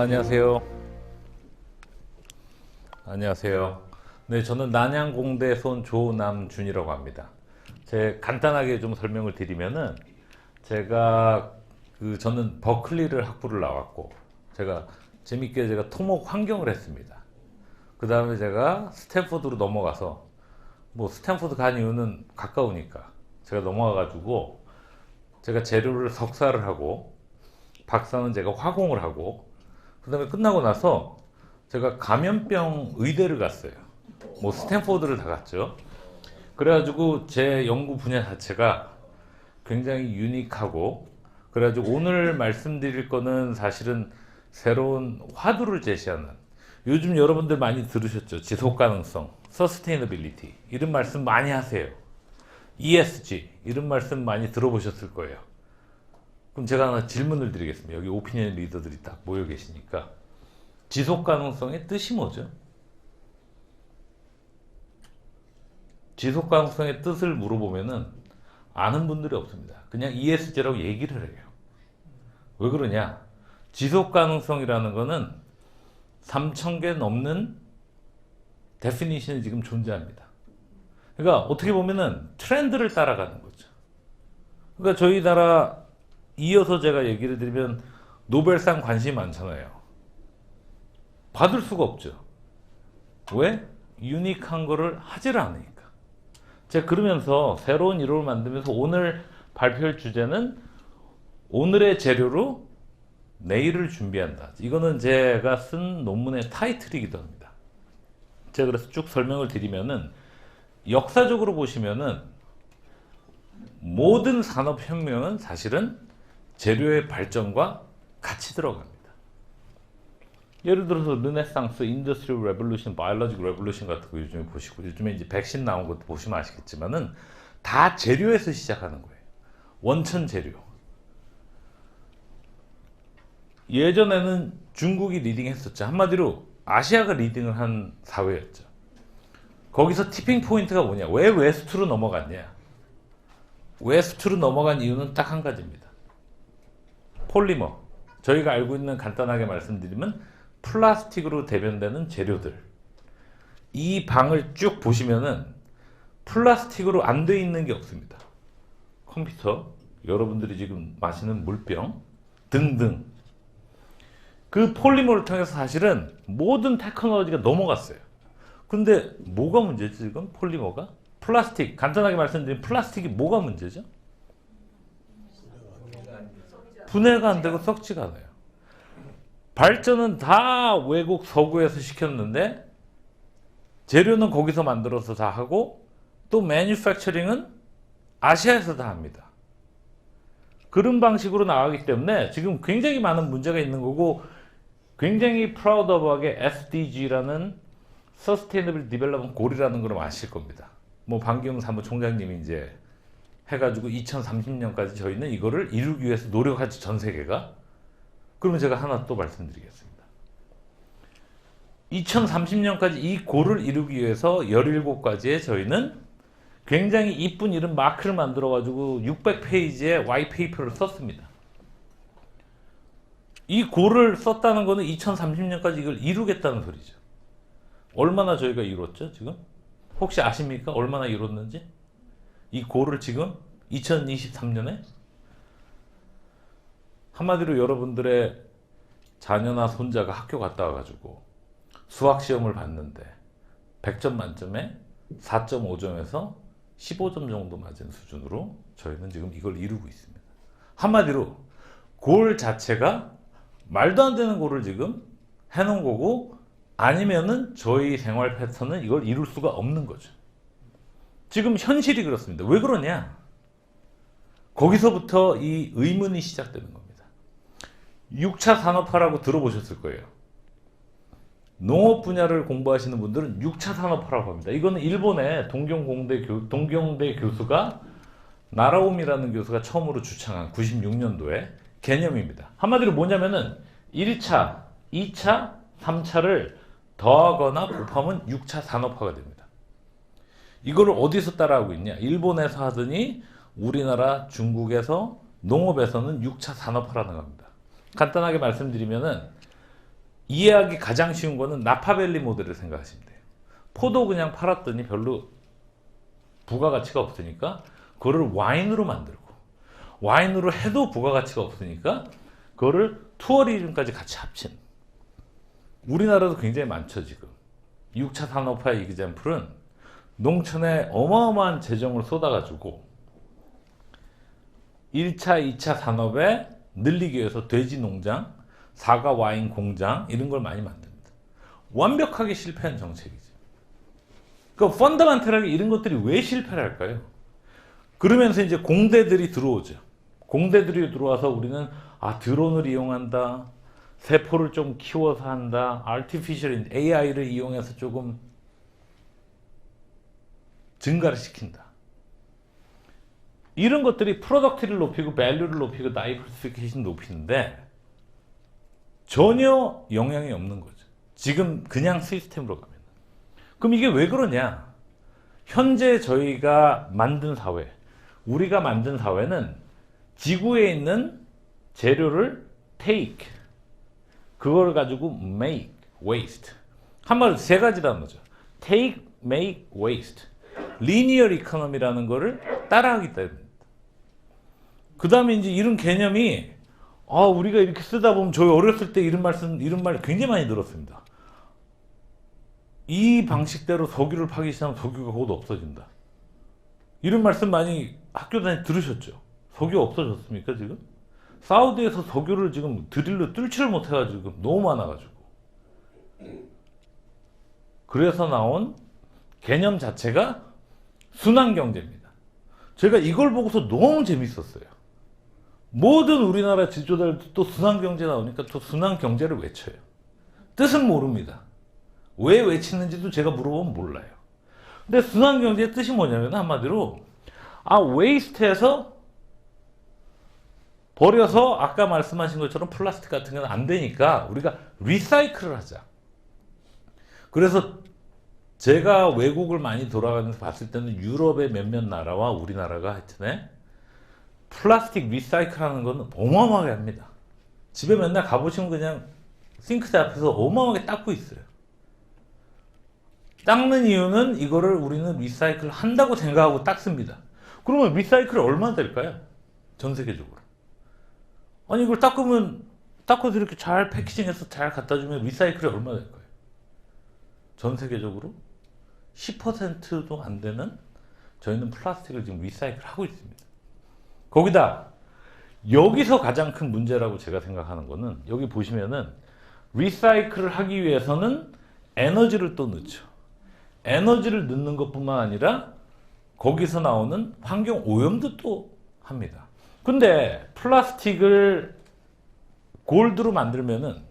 안녕하세요. 안녕하세요. 네, 저는 난양공대에서 온 조남준이라고 합니다. 간단하게 좀 설명을 드리면은 저는 버클리를 학부를 나왔고 제가 토목 환경을 했습니다. 그 다음에 제가 스탠포드로 넘어가서 스탠포드 간 이유는 가까우니까 제가 넘어가가지고 제가 재료를 석사를 하고 박사는 제가 화공을 하고 그 다음에 끝나고 나서 제가 감염병 의대를 갔어요. 스탠포드를 다 갔죠. 그래가지고 제 연구 분야 자체가 굉장히 유니크하고, 그래가지고 오늘 말씀드릴 거는 사실은 새로운 화두를 제시하는, 요즘 여러분들 많이 들으셨죠? 지속가능성, Sustainability 이런 말씀 많이 하세요. ESG 이런 말씀 많이 들어보셨을 거예요. 그럼 제가 하나 질문을 드리겠습니다. 여기 오피니언 리더들이 딱 모여 계시니까 지속가능성의 뜻이 뭐죠? 지속가능성의 뜻을 물어보면은 아는 분들이 없습니다. 그냥 ESG라고 얘기를 해요. 왜 그러냐? 지속가능성이라는 거는 3,000개 넘는 데피니션이 지금 존재합니다. 그러니까 어떻게 보면은 트렌드를 따라가는 거죠. 그러니까 저희 나라 이어서 제가 얘기를 드리면 노벨상 관심이 많잖아요. 받을 수가 없죠. 왜? 유니크한 거를 하질 않으니까. 제가 그러면서 새로운 이론을 만들면서 오늘 발표할 주제는 오늘의 재료로 내일을 준비한다. 이거는 제가 쓴 논문의 타이틀이기도 합니다. 제가 그래서 쭉 설명을 드리면은 역사적으로 보시면은 모든 산업혁명은 사실은 재료의 발전과 같이 들어갑니다. 예를 들어서 르네상스, 인더스트리얼 레볼루션, 바이올로직 레볼루션 같은 거 요즘에 보시고, 요즘에 이제 백신 나온 것도 보시면 아시겠지만은 다 재료에서 시작하는 거예요. 원천 재료. 예전에는 중국이 리딩했었죠. 한마디로 아시아가 리딩을 한 사회였죠. 거기서 티핑 포인트가 뭐냐? 왜 웨스트로 넘어갔냐? 웨스트로 넘어간 이유는 딱 한 가지입니다. 폴리머. 저희가 알고 있는, 간단하게 말씀드리면 플라스틱으로 대변되는 재료들. 이 방을 쭉 보시면은 플라스틱으로 안 돼 있는 게 없습니다. 컴퓨터, 여러분들이 지금 마시는 물병 등등. 그 폴리머를 통해서 사실은 모든 테크놀로지가 넘어갔어요. 근데 뭐가 문제지 지금? 폴리머가? 플라스틱, 간단하게 말씀드리면 플라스틱이 뭐가 문제죠? 분해가 안 되고 썩지가 않아요. 발전은 다 외국 서구에서 시켰는데 재료는 거기서 만들어서 다 하고, 또 매뉴팩처링은 아시아에서 다 합니다. 그런 방식으로 나가기 때문에 지금 굉장히 많은 문제가 있는 거고, 굉장히 프라우드하게 SDG라는 Sustainable Development Goal이라는 걸 아실 겁니다. 방기용 사무총장님이 이제 해가지고 2030년까지 저희는 이거를 이루기 위해서 노력하지, 전 세계가. 그러면 제가 하나 또 말씀드리겠습니다. 2030년까지 이 골을 이루기 위해서 17가지의 저희는 굉장히 이쁜 이런 마크를 만들어가지고 600페이지의 와이페이퍼를 썼습니다. 이 골을 썼다는 거는 2030년까지 이걸 이루겠다는 소리죠. 얼마나 저희가 이뤘죠, 지금? 혹시 아십니까? 얼마나 이뤘는지? 이 골을 지금 2023년에? 한마디로 여러분들의 자녀나 손자가 학교 갔다 와가지고 수학시험을 봤는데 100점 만점에 4.5점에서 15점 정도 맞은 수준으로 저희는 지금 이걸 이루고 있습니다. 한마디로 골 자체가 말도 안 되는 골을 지금 해놓은 거고, 아니면은 저희 생활 패턴은 이걸 이룰 수가 없는 거죠. 지금 현실이 그렇습니다. 왜 그러냐? 거기서부터 이 의문이 시작되는 겁니다. 6차 산업화라고 들어보셨을 거예요. 농업 분야를 공부하시는 분들은 6차 산업화라고 합니다. 이거는 일본의 동경대 교수가, 나라오미라는 교수가 처음으로 주창한 96년도에 개념입니다. 한마디로 뭐냐면은 1차, 2차, 3차를 더하거나 곱하면 6차 산업화가 됩니다. 이거를 어디서 따라하고 있냐? 일본에서 하더니 우리나라, 중국에서, 농업에서는 6차 산업화라는 겁니다. 간단하게 말씀드리면은 이해하기 가장 쉬운 거는 나파밸리 모델을 생각하시면 돼요. 포도 그냥 팔았더니 별로 부가가치가 없으니까 그거를 와인으로 만들고, 와인으로 해도 부가가치가 없으니까 그거를 투어리즘까지 같이 합친, 우리나라도 굉장히 많죠. 지금 6차 산업화의 이그젬플은 농촌에 어마어마한 재정을 쏟아가지고 1차, 2차 산업에 늘리기 위해서 돼지 농장, 사과 와인 공장 이런 걸 많이 만듭니다. 완벽하게 실패한 정책이죠. 그 펀더멘털하게 이런 것들이 왜 실패를 할까요? 그러면서 이제 공대들이 들어오죠. 공대들이 들어와서 우리는 드론을 이용한다, 세포를 좀 키워서 한다, 아티피셜 AI를 이용해서 조금 증가를 시킨다. 이런 것들이 프로덕티를 높이고 밸류를 높이고 다이버시피케이션 높이는데 전혀 영향이 없는 거죠. 지금 그냥 시스템으로 가면. 그럼 이게 왜 그러냐? 현재 저희가 만든 사회, 우리가 만든 사회는 지구에 있는 재료를 take, 그걸 가지고 make, waste. 한마디로 세 가지라는 거죠. take, make, waste. 리니어 이코노미라는 거를 따라하기 때문입니다. 그 다음에 이제 이런 개념이 우리가 이렇게 쓰다 보면 저희 어렸을 때 이런 말 굉장히 많이 들었습니다. 이 방식대로 석유를 파기 시작하면 석유가 곧 없어진다. 이런 말씀 많이 학교 다닐 때 들으셨죠? 석유 없어졌습니까 지금? 사우디에서 석유를 지금 드릴로 뚫지를 못해가지고 너무 많아가지고. 그래서 나온 개념 자체가 순환경제입니다. 제가 이걸 보고서 너무 재밌었어요. 모든 우리나라 지도자들도 또 순환경제 나오니까 또 순환경제를 외쳐요. 뜻은 모릅니다. 왜 외치는지도 제가 물어보면 몰라요. 근데 순환경제의 뜻이 뭐냐면 한마디로 웨이스트에서 버려서 아까 말씀하신 것처럼 플라스틱 같은 건 안 되니까 우리가 리사이클을 하자. 그래서 제가 외국을 많이 돌아가면서 봤을 때는 유럽의 몇몇 나라와 우리나라가 하여튼에 플라스틱 리사이클 하는 건 어마어마하게 합니다. 집에 맨날 가보시면 그냥 싱크대 앞에서 어마어마하게 닦고 있어요. 닦는 이유는 이거를 우리는 리사이클 한다고 생각하고 닦습니다. 그러면 리사이클이 얼마 될까요? 전 세계적으로. 아니 이걸 닦아서 이렇게 잘 패키징해서 잘 갖다 주면 리사이클이 얼마 될까요? 전 세계적으로 10%도 안 되는 저희는 플라스틱을 지금 리사이클 하고 있습니다. 거기다 여기서 가장 큰 문제라고 제가 생각하는 거는 여기 보시면은 리사이클을 하기 위해서는 에너지를 또 넣죠. 에너지를 넣는 것뿐만 아니라 거기서 나오는 환경 오염도 또 합니다. 근데 플라스틱을 골드로 만들면은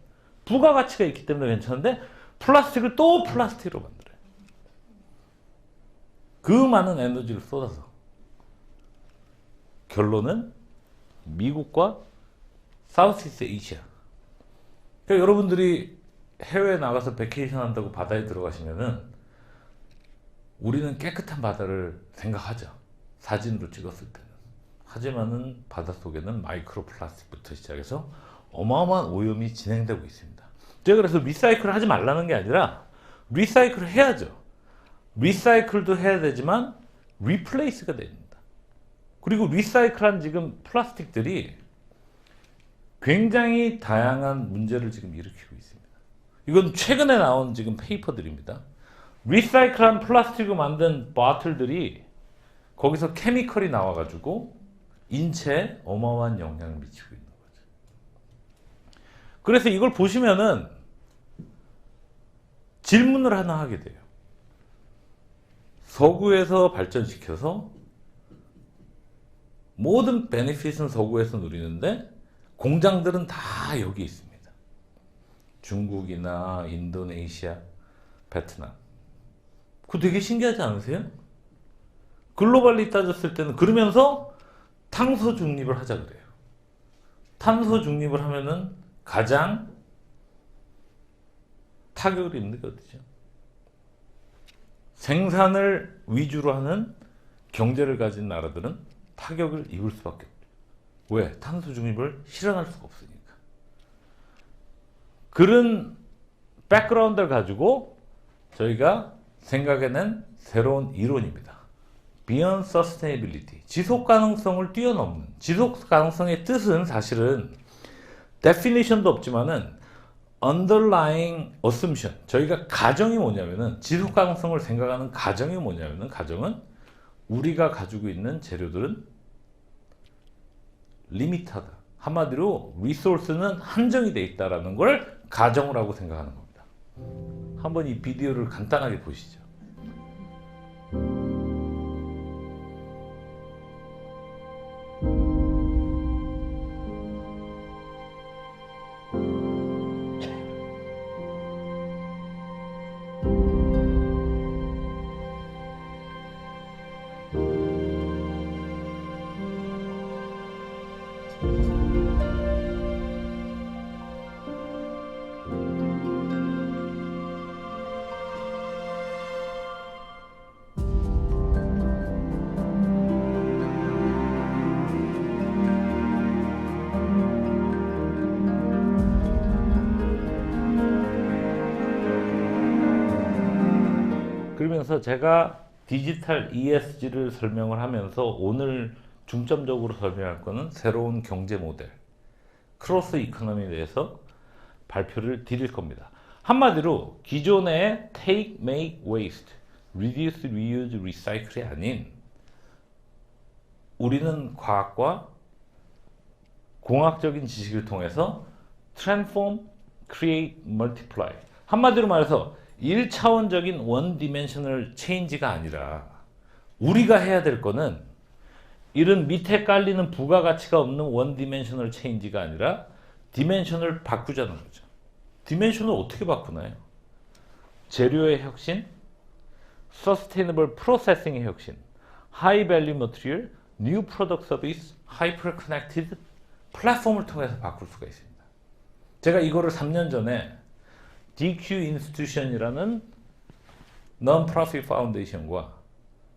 부가가치가 있기 때문에 괜찮은데 플라스틱을 또 플라스틱으로 만들어요. 그 많은 에너지를 쏟아서. 결론은 미국과 사우스이스트 에이시아. 그러니까 여러분들이 해외에 나가서 베케이션 한다고 바다에 들어가시면은 우리는 깨끗한 바다를 생각하죠. 사진으로 찍었을 때는. 하지만은 바닷속에는 마이크로 플라스틱부터 시작해서 어마어마한 오염이 진행되고 있습니다. 제가 그래서 리사이클을 하지 말라는 게 아니라 리사이클을 해야죠. 리사이클도 해야 되지만 리플레이스가 됩니다. 그리고 리사이클한 지금 플라스틱들이 굉장히 다양한 문제를 지금 일으키고 있습니다. 이건 최근에 나온 지금 페이퍼들입니다. 리사이클한 플라스틱으로 만든 바틀들이 거기서 케미컬이 나와가지고 인체에 어마어마한 영향을 미치고 있는 거죠. 그래서 이걸 보시면은 질문을 하나 하게 돼요. 서구에서 발전시켜서 모든 베네핏은 서구에서 누리는데 공장들은 다 여기 있습니다. 중국이나 인도네시아, 베트남. 그거 되게 신기하지 않으세요? 글로벌리 따졌을 때는 그러면서 탄소 중립을 하자 그래요. 탄소 중립을 하면은 가장 타격을 입는 게 어디죠? 생산을 위주로 하는 경제를 가진 나라들은 타격을 입을 수밖에 없죠. 왜? 탄소 중립을 실현할 수가 없으니까. 그런 백그라운드를 가지고 저희가 생각해낸 새로운 이론입니다. Beyond Sustainability, 지속 가능성을 뛰어넘는. 지속 가능성의 뜻은 사실은 definition도 없지만은 underlying assumption, 저희가 가정이 뭐냐면은, 지속 가능성을 생각하는 가정이 뭐냐면은, 가정은 우리가 가지고 있는 재료들은 리미트하다. 한마디로 리소스는 한정이 돼 있다라는 걸 가정을 하고 생각하는 겁니다. 한번 이 비디오를 간단하게 보시죠. 그러면서 제가 디지털 ESG를 설명을 하면서 오늘 중점적으로 설명할 거는 새로운 경제 모델, 크로스 이코노미에 대해서 발표를 드릴 겁니다. 한마디로 기존의 take, make, waste, reduce, reuse, recycle이 아닌, 우리는 과학과 공학적인 지식을 통해서 transform, create, multiply. 한마디로 말해서 1차원적인 원 디멘셔널 체인지가 아니라 우리가 해야 될 거는 이런 밑에 깔리는 부가가치가 없는 원 디멘셔널 체인지가 아니라 디멘셔널을 바꾸자는 거죠. 디멘셔널을 어떻게 바꾸나요? 재료의 혁신, 서스테이너블 프로세싱의 혁신, 하이 밸류 머티리얼, 뉴 프로덕트 서비스, 하이퍼 커넥티드 플랫폼을 통해서 바꿀 수가 있습니다. 제가 이거를 3년 전에 DQ 인스티튜션이라는 non-profit 파운데이션과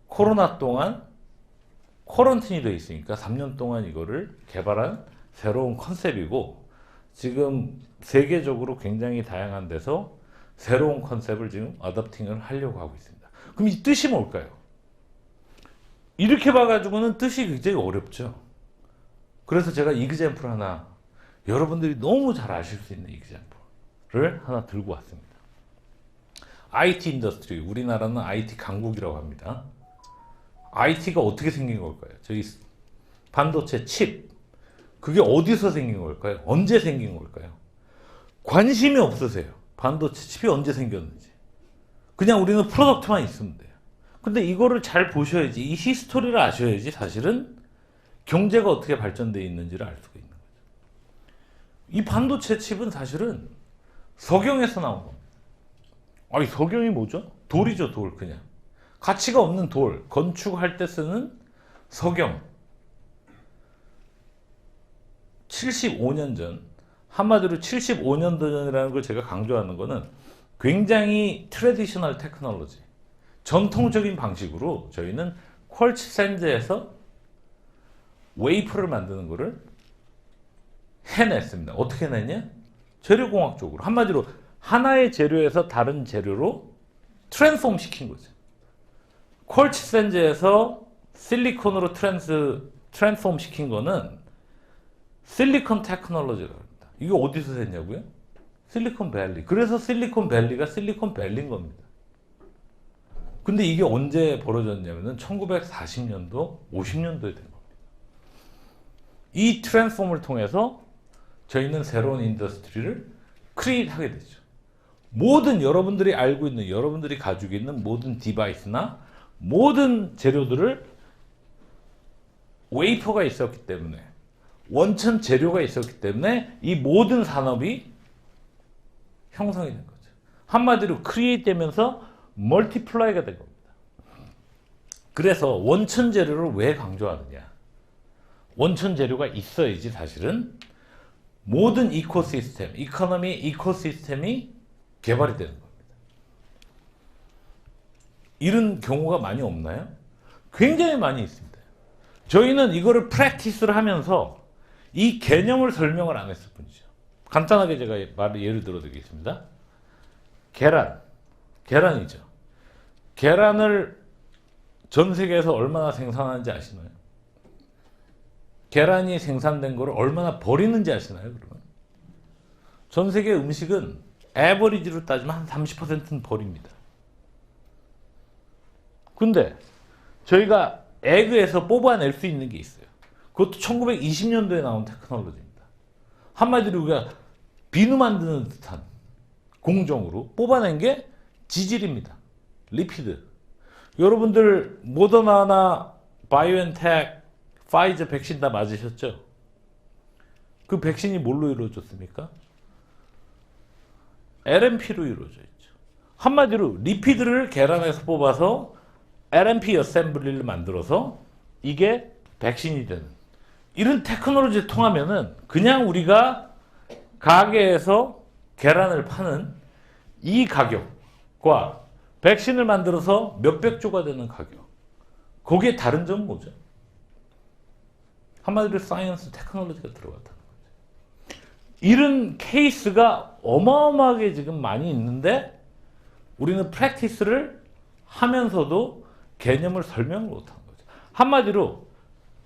코로나 동안 쿼런틴이 되어 있으니까 3년 동안 이거를 개발한 새로운 컨셉이고, 지금 세계적으로 굉장히 다양한 데서 새로운 컨셉을 지금 어댑팅을 하려고 하고 있습니다. 그럼 이 뜻이 뭘까요? 이렇게 봐가지고는 뜻이 굉장히 어렵죠. 그래서 제가 이그젬플 하나, 여러분들이 너무 잘 아실 수 있는 이그젬플을 하나 들고 왔습니다. IT 인더스트리, 우리나라는 IT 강국이라고 합니다. IT가 어떻게 생긴 걸까요? 저희 반도체 칩, 그게 어디서 생긴 걸까요? 언제 생긴 걸까요? 관심이 없으세요. 반도체 칩이 언제 생겼는지. 그냥 우리는 프로덕트만 있으면 돼요. 근데 이거를 잘 보셔야지, 이 히스토리를 아셔야지 사실은 경제가 어떻게 발전되어 있는지를 알 수가 있는 거죠. 이 반도체 칩은 사실은 석영에서 나온 겁니다. 아니, 석영이 뭐죠? 돌이죠, 돌. 그냥 가치가 없는 돌, 건축할 때 쓰는 석영. 75년 전, 한마디로 75년 전이라는 걸 제가 강조하는 거는 굉장히 트래디셔널 테크놀로지, 전통적인 방식으로 저희는 퀄츠 샌드에서 웨이퍼를 만드는 거를 해냈습니다. 어떻게 해냈냐? 재료공학적으로. 한마디로 하나의 재료에서 다른 재료로 트랜스폼 시킨 거죠. 퀄츠 샌드에서 실리콘으로 트랜스폼 시킨 거는 실리콘 테크놀로지라고 합니다. 이게 어디서 됐냐고요? 실리콘 밸리. 그래서 실리콘 밸리가 실리콘 밸리인 겁니다. 근데 이게 언제 벌어졌냐면은 1940년도, 50년도에 된 겁니다. 이 트랜스폼을 통해서 저희는 새로운 인더스트리를 크리에이트하게 되죠. 모든 여러분들이 알고 있는, 여러분들이 가지고 있는 모든 디바이스나 모든 재료들을 웨이퍼가 있었기 때문에, 원천 재료가 있었기 때문에 이 모든 산업이 형성이 된 거죠. 한마디로 크리에이트 되면서 멀티플라이가 된 겁니다. 그래서 원천 재료를 왜 강조하느냐? 원천 재료가 있어야지 사실은 모든 이코시스템, 이코노미 이코시스템이 개발이 되는 겁니다. 이런 경우가 많이 없나요? 굉장히 많이 있습니다. 저희는 이거를 프랙티스를 하면서 이 개념을 설명을 안 했을 뿐이죠. 간단하게 제가 예를 들어 드리겠습니다. 계란이죠. 계란을 전 세계에서 얼마나 생산하는지 아시나요? 계란이 생산된 거를 얼마나 버리는지 아시나요? 그러면 전 세계 음식은 에버리지로 따지면 한 30%는 버립니다. 근데 저희가 에그에서 뽑아낼 수 있는 게 있어요. 그것도 1920년도에 나온 테크놀로지입니다. 한마디로 우리가 비누 만드는 듯한 공정으로 뽑아낸 게 지질입니다. 리피드. 여러분들 모더나나 바이오엔텍, 파이저 백신 다 맞으셨죠? 그 백신이 뭘로 이루어졌습니까? LNP로 이루어져 있죠. 한마디로 리피드를 계란에서 뽑아서 LNP 어셈블리를 만들어서 이게 백신이 되는 이런 테크놀로지를 통하면은 그냥 우리가 가게에서 계란을 파는 이 가격과 백신을 만들어서 몇백 조가 되는 가격, 거기에 다른 점은 뭐죠? 한마디로 사이언스 테크놀로지가 들어갔다는 거죠. 이런 케이스가 어마어마하게 지금 많이 있는데 우리는 프랙티스를 하면서도 개념을 설명을 못하는 거죠. 한마디로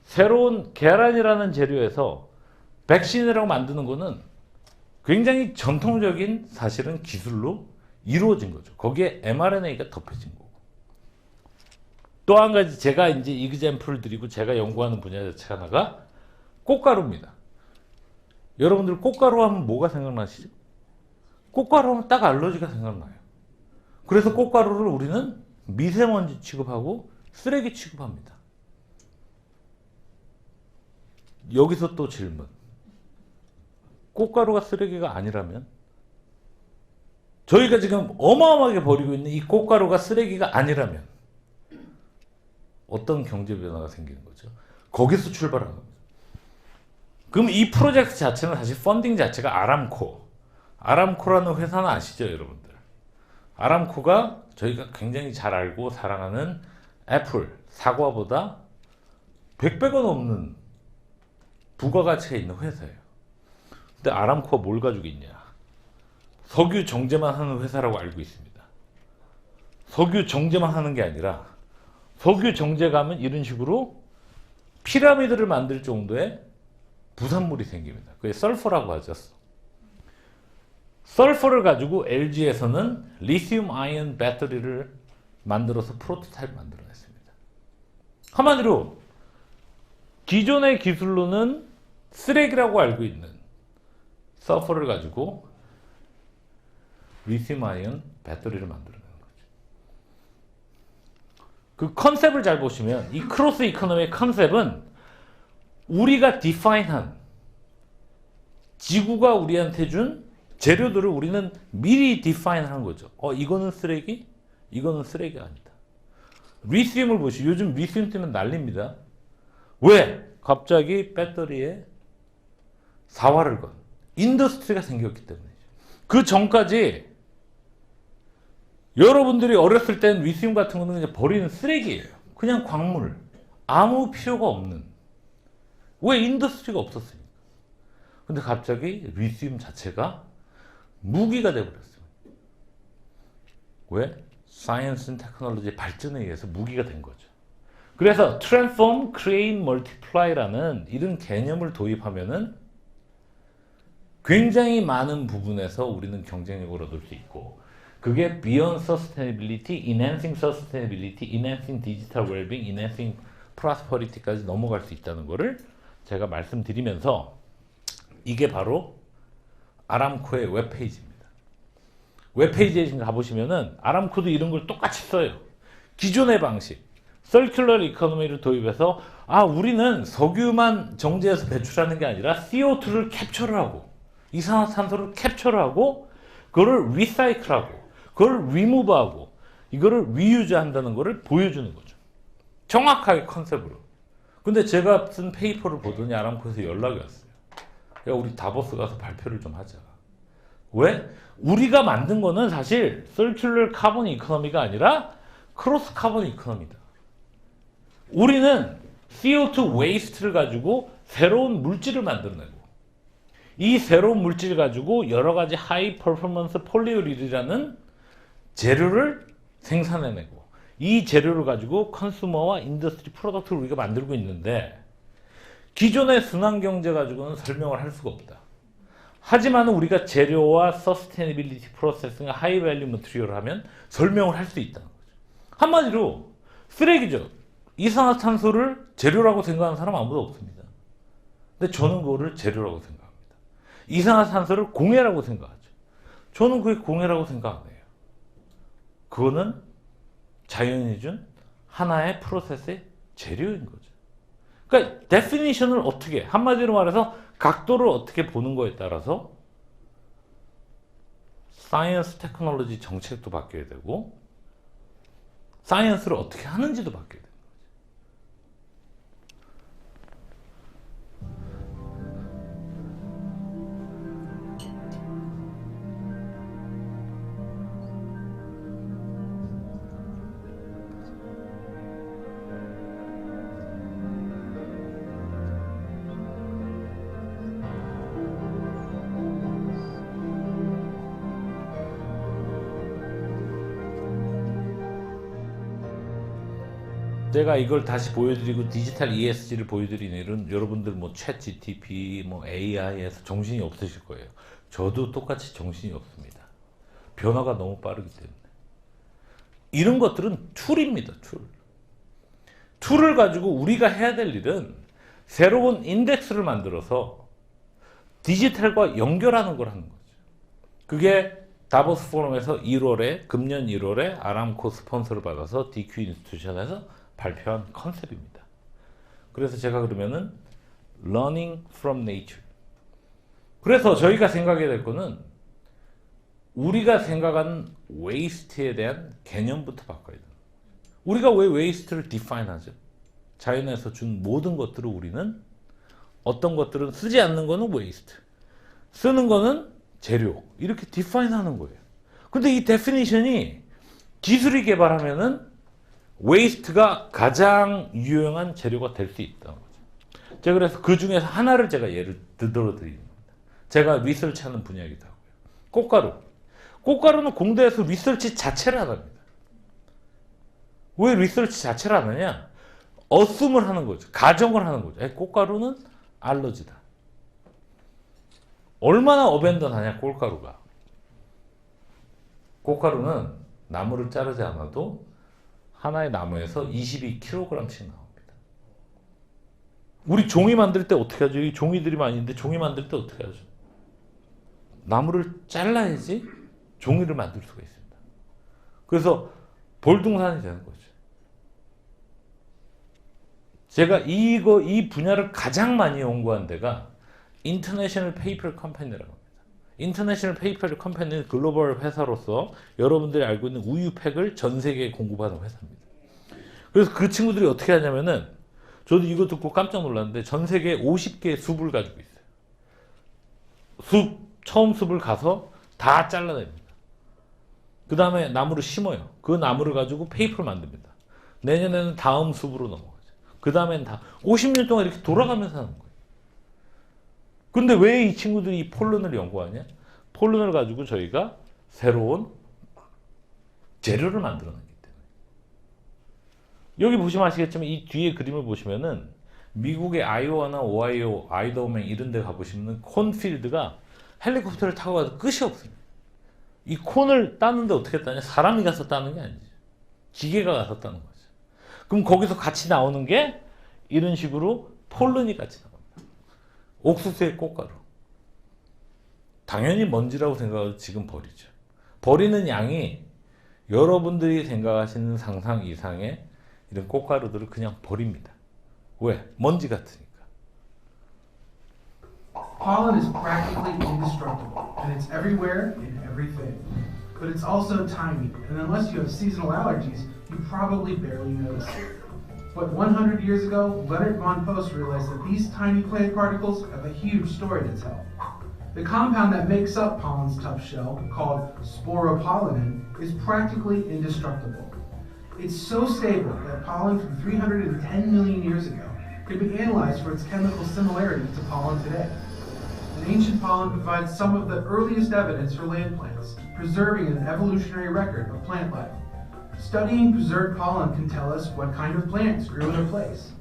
새로운 계란이라는 재료에서 백신이라고 만드는 거는 굉장히 전통적인 사실은 기술로 이루어진 거죠. 거기에 mRNA가 덮여진 거고. 또 한 가지 제가 이제 이그젬플을 드리고 제가 연구하는 분야 자체 하나가 꽃가루입니다. 여러분들 꽃가루 하면 뭐가 생각나시죠? 꽃가루 하면 딱 알러지가 생각나요. 그래서 꽃가루를 우리는 미세먼지 취급하고 쓰레기 취급합니다. 여기서 또 질문. 꽃가루가 쓰레기가 아니라면 저희가 지금 어마어마하게 버리고 있는 이 꽃가루가 쓰레기가 아니라면 어떤 경제 변화가 생기는 거죠? 거기서 출발하는 거죠. 그럼 이 프로젝트 자체는 사실 펀딩 자체가 아람코라는 회사는 아시죠, 여러분들? 아람코가 저희가 굉장히 잘 알고 사랑하는 애플, 사과보다 100배가 넘는 부가가치가 있는 회사예요. 근데 아람코가 뭘 가지고 있냐? 석유 정제만 하는 회사라고 알고 있습니다. 석유 정제만 하는 게 아니라 석유 정제 가면 이런 식으로 피라미드를 만들 정도의 부산물이 생깁니다. 그게 설퍼라고 하죠. 설퍼를 가지고 LG에서는 리튬 아이언 배터리를 만들어서 프로토타입 만들어냈습니다. 한마디로 기존의 기술로는 쓰레기라고 알고 있는 서퍼를 가지고 리튬 아이언 배터리를 만들어내는 거죠. 그 컨셉을 잘 보시면 이 크로스 이코노미의 컨셉은 우리가 디파인한 지구가 우리한테 준 재료들을 우리는 미리 디파인하는 거죠. 이거는 쓰레기? 이거는 쓰레기가 아니다. 리튬을 보시죠. 요즘 리튬 때문에 난립니다. 왜? 갑자기 배터리에 사활을 건 인더스트리가 생겼기 때문이죠. 그 전까지 여러분들이 어렸을 땐 리튬 같은 거는 그냥 버리는 쓰레기예요. 그냥 광물. 아무 필요가 없는. 왜? 인더스트리가 없었으니까. 근데 갑자기 리튬 자체가 무기가 되어버렸어요. 왜? 사이언스 앤 테크놀로지 발전에 의해서 무기가 된 거죠. 그래서 Transform, Create, Multiply라는 이런 개념을 도입하면은 굉장히 많은 부분에서 우리는 경쟁력을 얻을 수 있고 그게 Beyond Sustainability, Enhancing Sustainability, Enhancing Digital Wellbeing, Enhancing Prosperity까지 넘어갈 수 있다는 거를 제가 말씀드리면서 이게 바로 아람코의 웹페이지입니다. 웹페이지에 지금 가보시면은 아람코도 이런 걸 똑같이 써요. 기존의 방식, 서큘러 이코노미를 도입해서 우리는 석유만 정제해서 배출하는 게 아니라 CO2를 캡처를 하고 이산화탄소를 캡처를 하고 그거를 리사이클하고 그걸 리무브하고 이거를 리유즈 한다는 거를 보여주는 거죠. 정확하게 컨셉으로. 근데 제가 쓴 페이퍼를 보더니 아람코에서 연락이 왔어요. 야, 우리 다보스 가서 발표를 좀 하자. 왜? 우리가 만든 거는 사실 서큘러 카본 이코노미가 아니라 크로스 카본 이코노미다. 우리는 CO2 웨이스트를 가지고 새로운 물질을 만들어내고 이 새로운 물질을 가지고 여러 가지 하이 퍼포먼스 폴리오릴이라는 재료를 생산해내고 이 재료를 가지고 컨슈머와 인더스트리 프로덕트를 우리가 만들고 있는데 기존의 순환경제 가지고는 설명을 할 수가 없다. 하지만 우리가 재료와 서스테이너빌리티 프로세싱 하이밸류 머티리얼을 하면 설명을 할 수 있다는 거죠. 한마디로 쓰레기죠. 이산화탄소를 재료라고 생각하는 사람 아무도 없습니다. 근데 저는 그거를 재료라고 생각합니다. 이산화탄소를 공해라고 생각하죠. 저는 그게 공해라고 생각 안 해요. 그거는 자연이 준 하나의 프로세스의 재료인 거죠. 그러니까 데피니션을 어떻게, 한마디로 말해서 각도를 어떻게 보는 거에 따라서 사이언스 테크놀로지 정책도 바뀌어야 되고 사이언스를 어떻게 하는지도 바뀌어야 돼요. 제가 이걸 다시 보여드리고 디지털 ESG를 보여드리는 일은 여러분들 뭐 챗 GTP, 뭐 AI에서 정신이 없으실 거예요. 저도 똑같이 정신이 없습니다. 변화가 너무 빠르기 때문에. 이런 것들은 툴입니다. 툴을 가지고 우리가 해야 될 일은 새로운 인덱스를 만들어서 디지털과 연결하는 걸 하는 거죠. 그게 다보스 포럼에서 1월에 금년 1월에 아람코 스폰서를 받아서 DQ 인스티튜션에서 발표한 컨셉입니다. 그래서 제가 그러면은 Learning from Nature. 그래서 저희가 생각해야 될 거는 우리가 생각하는 웨이스트에 대한 개념부터 바꿔야 돼요. 우리가 왜 웨이스트를 디파인하죠? 자연에서 준 모든 것들을 우리는 어떤 것들은 쓰지 않는 거는 웨이스트, 쓰는 거는 재료, 이렇게 디파인하는 거예요. 근데 이 데피니션이 기술이 개발하면은 웨이스트가 가장 유용한 재료가 될 수 있다는 거죠. 제가 그래서 그 중에서 하나를 제가 예를 들어 드립니다. 제가 리서치하는 분야이기도 하고요. 꽃가루. 꽃가루는 공대에서 리서치 자체를 안 합니다. 왜 리서치 자체를 안 하냐? 어쌔을 하는 거죠. 가정을 하는 거죠. 꽃가루는 알러지다. 얼마나 어벤던하냐 꽃가루가. 꽃가루는 나무를 자르지 않아도 하나의 나무에서 22kg씩 나옵니다. 우리 종이 만들 때 어떻게 하죠? 이 종이들이 많이 있는데 종이 만들 때 어떻게 하죠? 나무를 잘라야지 종이를 만들 수가 있습니다. 그래서 볼등산이 되는 거죠. 제가 이 분야를 가장 많이 연구한 데가 인터내셔널 페이퍼 컴퍼니라고 합니다. 인터내셔널 페이퍼 컴퍼니는 글로벌 회사로서 여러분들이 알고 있는 우유팩을 전 세계에 공급하는 회사입니다. 그래서 그 친구들이 어떻게 하냐면은 저도 이거 듣고 깜짝 놀랐는데 전 세계 50개의 숲을 가지고 있어요. 처음 숲을 가서 다 잘라냅니다. 그 다음에 나무를 심어요. 그 나무를 가지고 페이퍼를 만듭니다. 내년에는 다음 숲으로 넘어가죠. 그 다음엔 다 50년 동안 이렇게 돌아가면서 하는 거예요. 근데 왜 이 친구들이 이 폴른을 연구하냐? 폴른을 가지고 저희가 새로운 재료를 만들어내기 때문에. 여기 보시면 아시겠지만 이 뒤에 그림을 보시면은 미국의 아이오와나 오하이오, 아이다호맨 이런 데 가보시면 콘필드가 헬리콥터를 타고 가도 끝이 없습니다. 이 콘을 따는데 어떻게 따냐? 사람이 가서 따는 게 아니죠. 기계가 가서 따는 거죠. 그럼 거기서 같이 나오는 게 이런 식으로 폴른이 같이 나옵니다. 옥수수의 꽃가루. 당연히 먼지라고 생각하고 지금 버리죠. 버리는 양이 여러분들이 생각하시는 상상 이상의 이런 꽃가루들을 그냥 버립니다. 왜? 먼지 같으니까. Pollen is practically indestructible, and it's everywhere in everything. But it's also tiny, and unless you have seasonal allergies, you probably barely notice it. But 100 years ago, Leonard von Post realized that these tiny clay particles have a huge story to tell. The compound that makes up pollen's tough shell, called sporopollenin, is practically indestructible. It's so stable that pollen from 310 million years ago could be analyzed for its chemical similarity to pollen today. And ancient pollen provides some of the earliest evidence for land plants, preserving an evolutionary record of plant life. Studying preserved pollen can tell us what kind of plants grew in a place.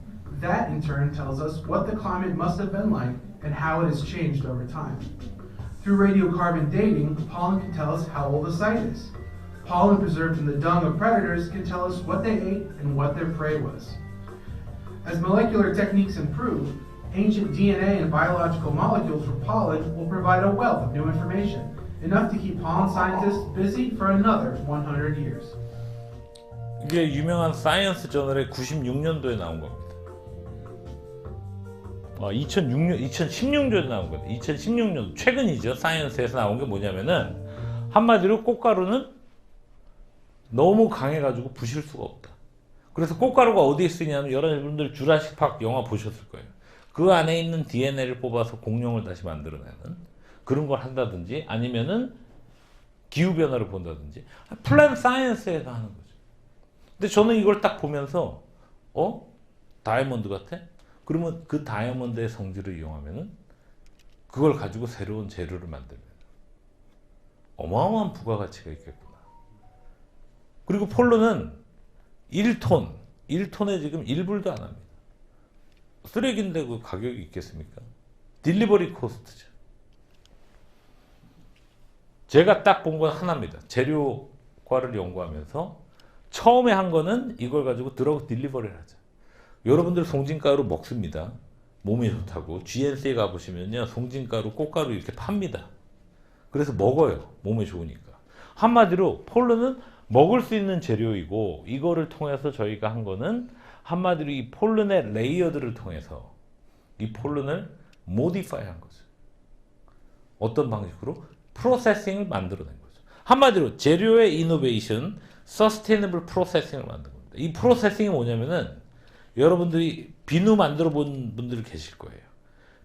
That in turn tells us what the climate must have been like and how it has changed over time. Through radiocarbon dating, the pollen can tell us how old a site is. Pollen preserved in the dung of predators can tell us what they ate and what their prey was. As molecular techniques improve, ancient DNA and biological molecules from pollen will provide a wealth of new information, enough to keep pollen scientists busy for another 100 years. 이게 유명한 사이언스 저널에 96년도에 나온 겁니다. 2016년도에 나온 거예요. 2016년 최근이죠. 사이언스에서 나온 게 뭐냐면은 한마디로 꽃가루는 너무 강해가지고 부실 수가 없다. 그래서 꽃가루가 어디에 쓰냐면 여러분들 주라식 파크 영화 보셨을 거예요. 그 안에 있는 DNA를 뽑아서 공룡을 다시 만들어내는 그런 걸 한다든지 아니면은 기후변화를 본다든지 플랜 사이언스에서 하는 거죠. 근데 저는 이걸 딱 보면서 다이아몬드 같아? 그러면 그 다이아몬드의 성질을 이용하면은 그걸 가지고 새로운 재료를 만들면 어마어마한 부가가치가 있겠구나. 그리고 폴른은 1톤에 지금 1불도 안 합니다. 쓰레기인데 그 가격이 있겠습니까? 딜리버리 코스트죠. 제가 딱 본 건 하나입니다. 재료과를 연구하면서 처음에 한 거는 이걸 가지고 드러그 딜리버리를 하자. 여러분들 송진가루 먹습니다. 몸에 좋다고. GNC에 가보시면요. 송진가루, 꽃가루 이렇게 팝니다. 그래서 먹어요. 몸에 좋으니까. 한마디로 폴른은 먹을 수 있는 재료이고 이거를 통해서 저희가 한 거는 한마디로 이 폴른의 레이어들을 통해서 이 폴른을 모디파이 한 거죠. 어떤 방식으로? 프로세싱을 만들어낸 거죠. 한마디로 재료의 이노베이션, 서스테이너블 프로세싱을 만든 겁니다. 이 프로세싱이 뭐냐면은 여러분들이 비누 만들어 본 분들 계실 거예요.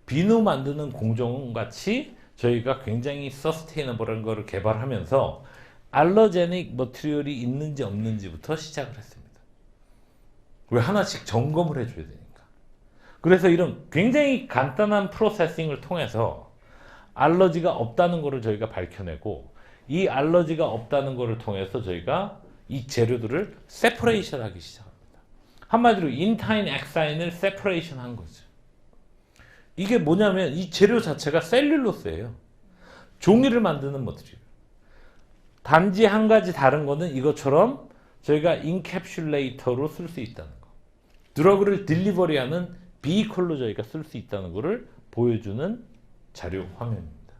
비누 만드는 공정같이 저희가 굉장히 서스테이너블한 거를 개발하면서 알러제닉 머티리얼이 있는지 없는지부터 시작을 했습니다. 왜 하나씩 점검을 해줘야 되니까. 그래서 이런 굉장히 간단한 프로세싱을 통해서 알러지가 없다는 것을 저희가 밝혀내고 이 알러지가 없다는 것을 통해서 저희가 이 재료들을 세퍼레이션 하기 시작합니다. 한마디로 인타인 엑사인을 세퍼레이션 한 거죠. 이게 뭐냐면 이 재료 자체가 셀룰로스예요. 종이를 만드는 머티리얼. 단지 한 가지 다른 거는 이것처럼 저희가 인캡슐레이터로 쓸 수 있다는 거. 드러그를 딜리버리하는 비이컬로 저희가 쓸 수 있다는 것을 보여주는 자료 화면입니다.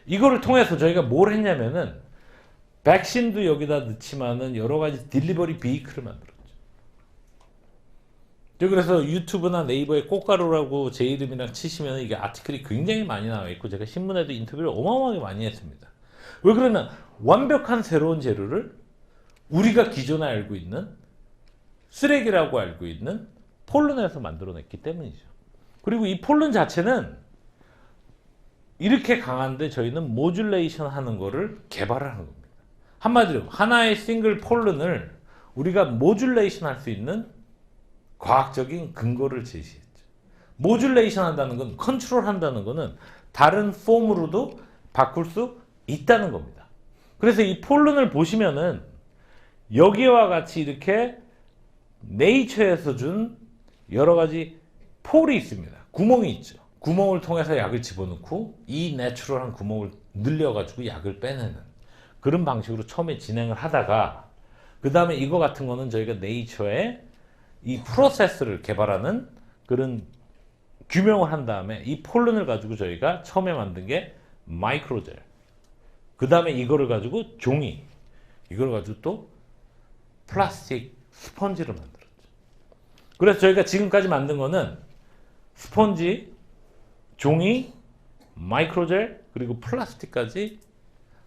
이거를 통해서 저희가 뭘 했냐면은 백신도 여기다 넣지만은 여러 가지 딜리버리 비이클을 만들었죠. 그래서 유튜브나 네이버에 꽃가루라고 제 이름이랑 치시면 이게 아티클이 굉장히 많이 나와 있고 제가 신문에도 인터뷰를 어마어마하게 많이 했습니다. 왜 그러면 완벽한 새로운 재료를 우리가 기존에 알고 있는 쓰레기라고 알고 있는 폴른에서 만들어냈기 때문이죠. 그리고 이 폴른 자체는 이렇게 강한데 저희는 모듈레이션 하는 거를 개발을 하는 겁니다. 한마디로 하나의 싱글 폴른을 우리가 모듈레이션 할 수 있는 과학적인 근거를 제시했죠. 모듈레이션 한다는 건 컨트롤 한다는 거는 다른 폼으로도 바꿀 수 있다는 겁니다. 그래서 이 폴른을 보시면은 여기와 같이 이렇게 네이처에서 준 여러 가지 폴이 있습니다. 구멍이 있죠. 구멍을 통해서 약을 집어넣고 이 내추럴한 구멍을 늘려가지고 약을 빼내는 그런 방식으로 처음에 진행을 하다가 그 다음에 이거 같은 거는 저희가 네이처에 이 프로세스를 개발하는 그런 규명을 한 다음에 이 폴른을 가지고 저희가 처음에 만든 게 마이크로젤. 그 다음에 이거를 가지고 종이. 이걸 가지고 또 플라스틱 스펀지를 만들었죠. 그래서 저희가 지금까지 만든 거는 스펀지, 종이, 마이크로젤, 그리고 플라스틱까지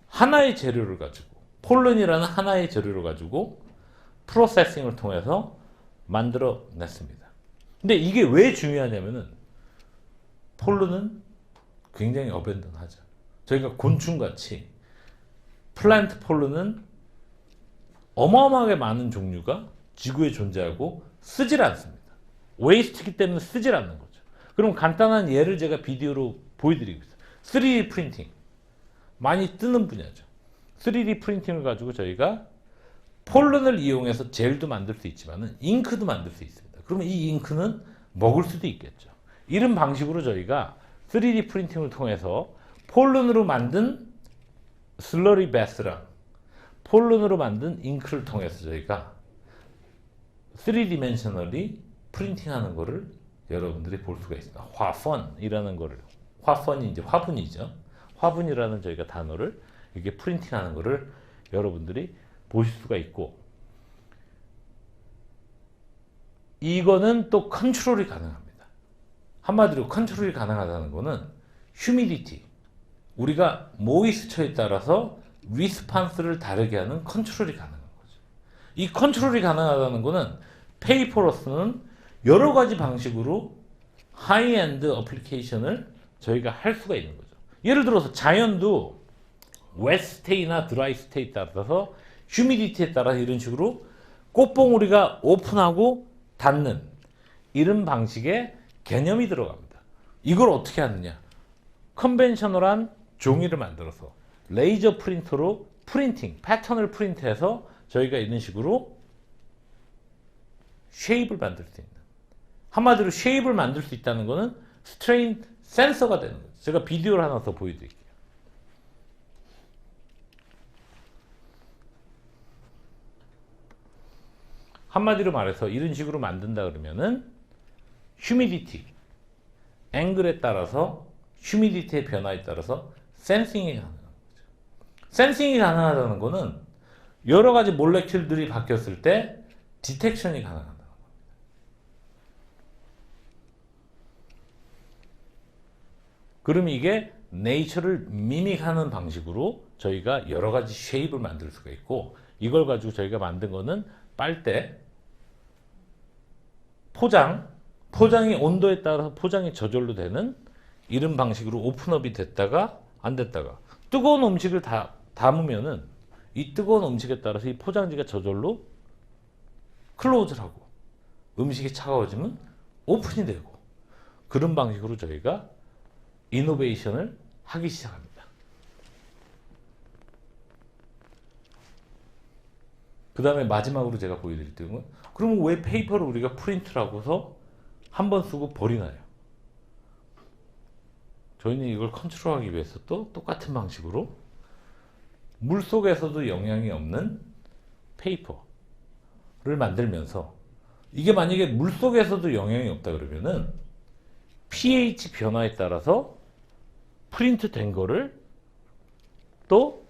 하나의 재료를 가지고 폴른이라는 하나의 재료를 가지고 프로세싱을 통해서 만들어냈습니다. 근데 이게 왜 중요하냐면은 폴른은 굉장히 어벤던하죠. 저희가 곤충같이 플랜트 폴른은 어마어마하게 많은 종류가 지구에 존재하고 쓰질 않습니다. 웨이스트이기 때문에 쓰질 않는 거죠. 그럼 간단한 예를 제가 비디오로 보여드리고 있어요. 3D 프린팅 많이 뜨는 분야죠. 3D 프린팅을 가지고 저희가 폴른을 이용해서 젤도 만들 수 있지만 잉크도 만들 수 있습니다. 그러면 이 잉크는 먹을 수도 있겠죠. 이런 방식으로 저희가 3D 프린팅을 통해서 폴른으로 만든 슬러리 베스랑 폴른으로 만든 잉크를 통해서 저희가 3디멘셔널이 프린팅하는 거를 여러분들이 볼 수가 있습니다. 화펀이라는 거를, 화펀이 이제 화분이죠. 화분이라는 저희가 단어를 이게 프린팅하는 거를 여러분들이 보실 수가 있고, 이거는 또 컨트롤이 가능합니다. 한마디로 컨트롤이 가능하다는 거는 휴미디티, 우리가 모이스처에 따라서 리스판스를 다르게 하는 컨트롤이 가능한 거죠. 이 컨트롤이 가능하다는 거는 페이퍼로서는 여러 가지 방식으로 하이엔드 어플리케이션을 저희가 할 수가 있는 거죠. 예를 들어서 자연도 웨트 스테이나 드라이 스테이에 따라서 휴미디티에 따라 이런 식으로 꽃봉우리가 오픈하고 닫는 이런 방식의 개념이 들어갑니다. 이걸 어떻게 하느냐? 컨벤셔널한 종이를 만들어서 레이저 프린터로 프린팅, 패턴을 프린트해서 저희가 이런 식으로 쉐입을 만들 수 있는, 한마디로 쉐입을 만들 수 있다는 것은 스트레인 센서가 되는 거죠. 제가 비디오를 하나 더 보여드릴게요. 한마디로 말해서 이런 식으로 만든다 그러면은 휴미디티, 앵글에 따라서 휴미디티의 변화에 따라서 센싱이 가능한 거죠. 센싱이 가능하다는 것은 여러 가지 몰레큘들이 바뀌었을 때 디텍션이 가능하다는 겁니다. 그럼 이게 네이처를 미믹하는 방식으로 저희가 여러 가지 쉐입을 만들 수가 있고, 이걸 가지고 저희가 만든 거는 빨대, 포장이 온도에 따라서 포장이 저절로 되는 이런 방식으로 오픈업이 됐다가 안 됐다가, 뜨거운 음식을 담으면은 이 뜨거운 음식에 따라서 이 포장지가 저절로 클로즈를 하고, 음식이 차가워지면 오픈이 되고, 그런 방식으로 저희가 이노베이션을 하기 시작합니다. 그 다음에 마지막으로 제가 보여드릴 때는, 그러면 왜 페이퍼를 우리가 프린트를 하고서 한 번 쓰고 버리나요? 저희는 이걸 컨트롤하기 위해서 또 똑같은 방식으로 물 속에서도 영향이 없는 페이퍼를 만들면서, 이게 만약에 물 속에서도 영향이 없다 그러면은 pH 변화에 따라서 프린트 된 거를 또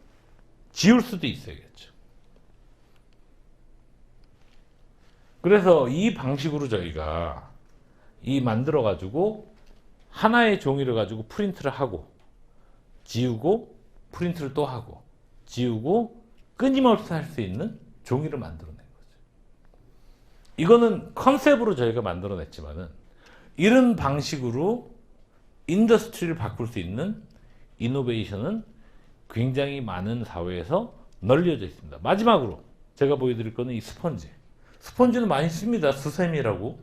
지울 수도 있어야겠죠. 그래서 이 방식으로 저희가 이 만들어 가지고 하나의 종이를 가지고 프린트를 하고 지우고 프린트를 또 하고 지우고 끊임없이 할 수 있는 종이를 만들어낸 거죠. 이거는 컨셉으로 저희가 만들어냈지만은 이런 방식으로 인더스트리를 바꿀 수 있는 이노베이션은 굉장히 많은 사회에서 널려져 있습니다. 마지막으로 제가 보여드릴 거는 이 스펀지. 스펀지는 많이 씁니다. 수세미라고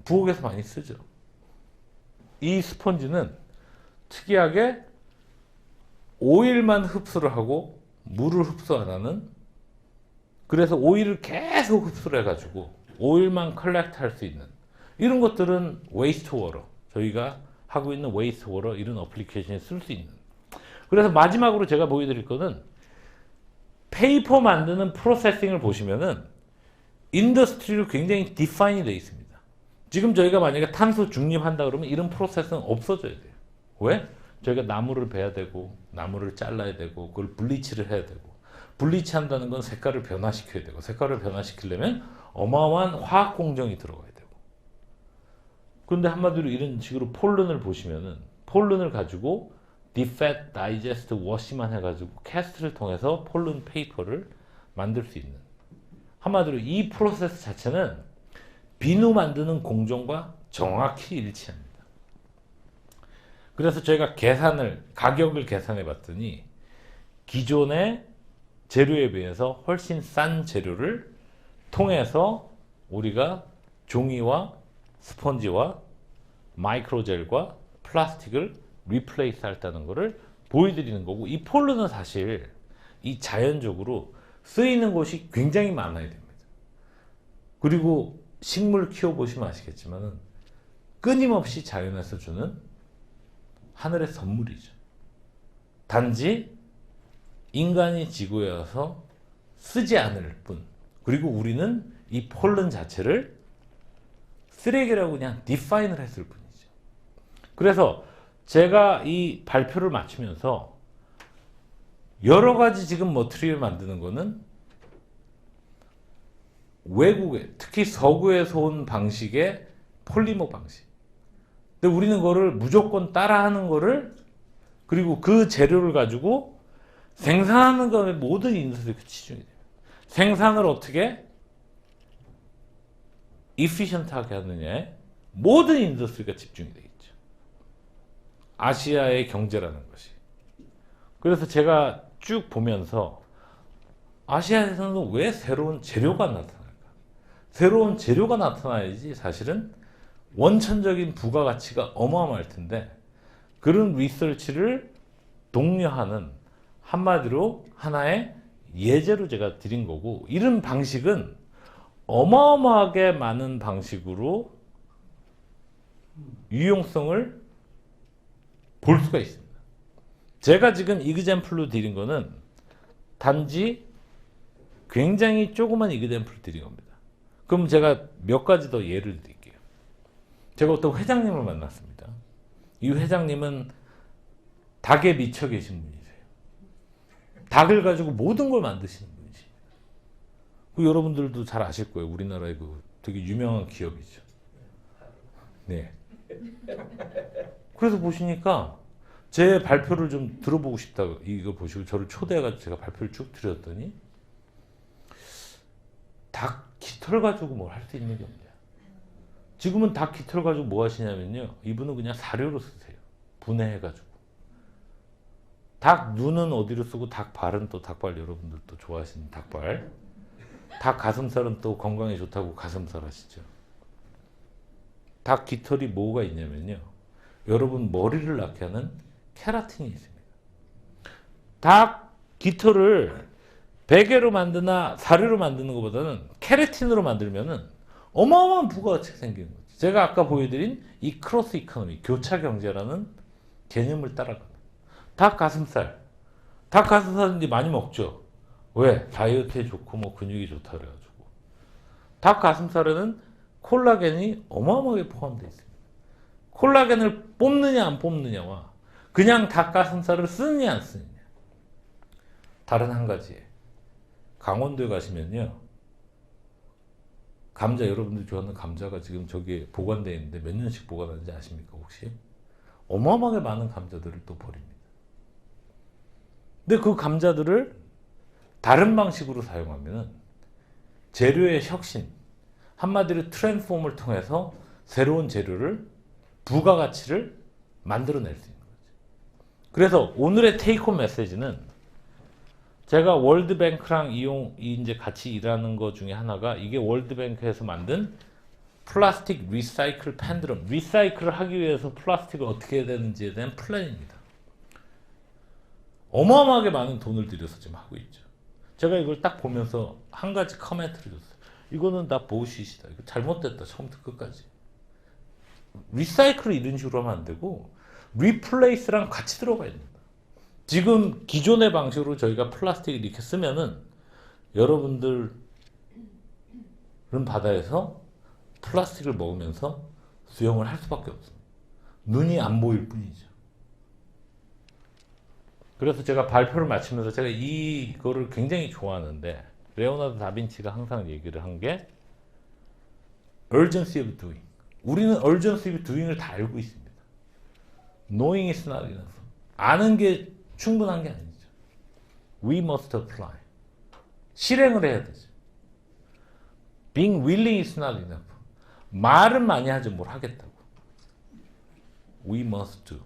부엌에서 많이 쓰죠. 이 스펀지는 특이하게 오일만 흡수를 하고 물을 흡수 안 하는, 그래서 오일을 계속 흡수를 해가지고 오일만 컬렉트 할 수 있는 이런 것들은 웨이스트 워러, 저희가 하고 있는 웨이스트 워러 이런 어플리케이션에 쓸 수 있는. 그래서 마지막으로 제가 보여드릴 거는 페이퍼 만드는 프로세싱을 보시면은 인더스트리로 굉장히 디파인이 되어 있습니다. 지금 저희가 만약에 탄소 중립한다 그러면 이런 프로세스는 없어져야 돼요. 왜? 저희가 나무를 베야 되고 나무를 잘라야 되고 그걸 블리치를 해야 되고, 블리치 한다는 건 색깔을 변화시켜야 되고, 색깔을 변화시키려면 어마어마한 화학 공정이 들어가야 되고. 근데 한마디로 이런 식으로 폴른을 보시면은 폴른을 가지고 디팻 다이제스트 워시만 해가지고 캐스트를 통해서 폴른 페이퍼를 만들 수 있는, 한마디로 이 프로세스 자체는 비누 만드는 공정과 정확히 일치합니다. 그래서 저희가 가격을 계산해 봤더니 기존의 재료에 비해서 훨씬 싼 재료를 통해서 우리가 종이와 스펀지와 마이크로젤과 플라스틱을 리플레이스 했다는 것을 보여드리는 거고, 이 폴르는 사실 이 자연적으로 쓰이는 곳이 굉장히 많아야 됩니다. 그리고 식물 키워보시면 아시겠지만은 끊임없이 자연에서 주는 하늘의 선물이죠. 단지 인간이 지구에 와서 쓰지 않을 뿐. 그리고 우리는 이 폴른 자체를 쓰레기라고 그냥 디파인을 했을 뿐이죠. 그래서 제가 이 발표를 마치면서 여러 가지 지금 머티리얼 만드는 거는 외국에, 특히 서구에서 온 방식의 폴리머 방식. 근데 우리는 그거를 무조건 따라하는 거를, 그리고 그 재료를 가지고 생산하는 것에 모든 인더스트리가 치중이 돼요. 생산을 어떻게 이피션트하게 하느냐에 모든 인더스트리가 집중이 되겠죠. 아시아의 경제라는 것이. 그래서 제가 쭉 보면서 아시아에서는 왜 새로운 재료가 나타날까? 새로운 재료가 나타나야지 사실은 원천적인 부가가치가 어마어마할 텐데, 그런 리서치를 독려하는 한마디로 하나의 예제로 제가 드린 거고, 이런 방식은 어마어마하게 많은 방식으로 유용성을 볼 수가 있습니다. 제가 지금 이그젬플로 드린 거는 단지 굉장히 조그만 이그젬플을 드린 겁니다. 그럼 제가 몇 가지 더 예를 드릴게요. 제가 어떤 회장님을 만났습니다. 이 회장님은 닭에 미쳐 계신 분이세요. 닭을 가지고 모든 걸 만드시는 분이십니다. 그 여러분들도 잘 아실 거예요. 우리나라의 그 되게 유명한 기업이죠. 네. 그래서 보시니까 제 발표를 좀 들어보고 싶다고 이거 보시고 저를 초대해가지고 제가 발표를 쭉 드렸더니 닭 깃털 가지고 뭘 할 수 있는 게 없냐. 지금은 닭 깃털 가지고 뭐 하시냐면요. 이분은 그냥 사료로 쓰세요. 분해해가지고. 닭 눈은 어디로 쓰고 닭 발은 또 닭발, 여러분들 또 좋아하시는 닭발. 닭 가슴살은 또 건강에 좋다고 가슴살 하시죠. 닭 깃털이 뭐가 있냐면요. 여러분 머리를 낳게 하는 케라틴이 있습니다. 닭 깃털을 베개로 만드나 사료로 만드는 것보다는 케라틴으로 만들면은 어마어마한 부가가치가 생기는 거죠. 제가 아까 보여드린 이 크로스 이코노미, 교차 경제라는 개념을 따라가는. 닭 가슴살. 닭 가슴살인데 많이 먹죠. 왜? 다이어트에 좋고 뭐 근육이 좋다 그래가지고. 닭 가슴살에는 콜라겐이 어마어마하게 포함되어 있습니다. 콜라겐을 뽑느냐 안 뽑느냐와 그냥 닭 가슴살을 쓰느냐 안 쓰느냐. 다른 한 가지. 강원도에 가시면요. 감자, 여러분들 좋아하는 감자가 지금 저기에 보관되어 있는데 몇 년씩 보관하는지 아십니까 혹시? 어마어마하게 많은 감자들을 또 버립니다. 근데 그 감자들을 다른 방식으로 사용하면 재료의 혁신, 한마디로 트랜스폼을 통해서 새로운 재료를, 부가가치를 만들어낼 수 있는 거죠. 그래서 오늘의 테이크홈 메시지는 제가 월드뱅크랑 이제 같이 일하는 것 중에 하나가 이게 월드뱅크에서 만든 플라스틱 리사이클 펜드럼, 리사이클을 하기 위해서 플라스틱을 어떻게 해야 되는지에 대한 플랜입니다. 어마어마하게 많은 돈을 들여서 지금 하고 있죠. 제가 이걸 딱 보면서 한 가지 커멘트를 줬어요. 이거는 다 보우시시다. 이거 잘못됐다. 처음부터 끝까지. 리사이클을 이런 식으로 하면 안 되고 리플레이스랑 같이 들어가야 된다. 지금 기존의 방식으로 저희가 플라스틱을 이렇게 쓰면은 여러분들은 바다에서 플라스틱을 먹으면서 수영을 할 수밖에 없습니다. 눈이 안 보일 뿐이죠. 그래서 제가 발표를 마치면서 제가 이거를 굉장히 좋아하는데 레오나르도 다빈치가 항상 얘기를 한 게 urgency of doing. 우리는 urgency of doing을 다 알고 있습니다. knowing is not enough. 아는 게 충분한 게 아니죠. We must apply. 실행을 해야 되죠. Being willing is not enough. 말은 많이 하죠. 뭘 하겠다고. We must do.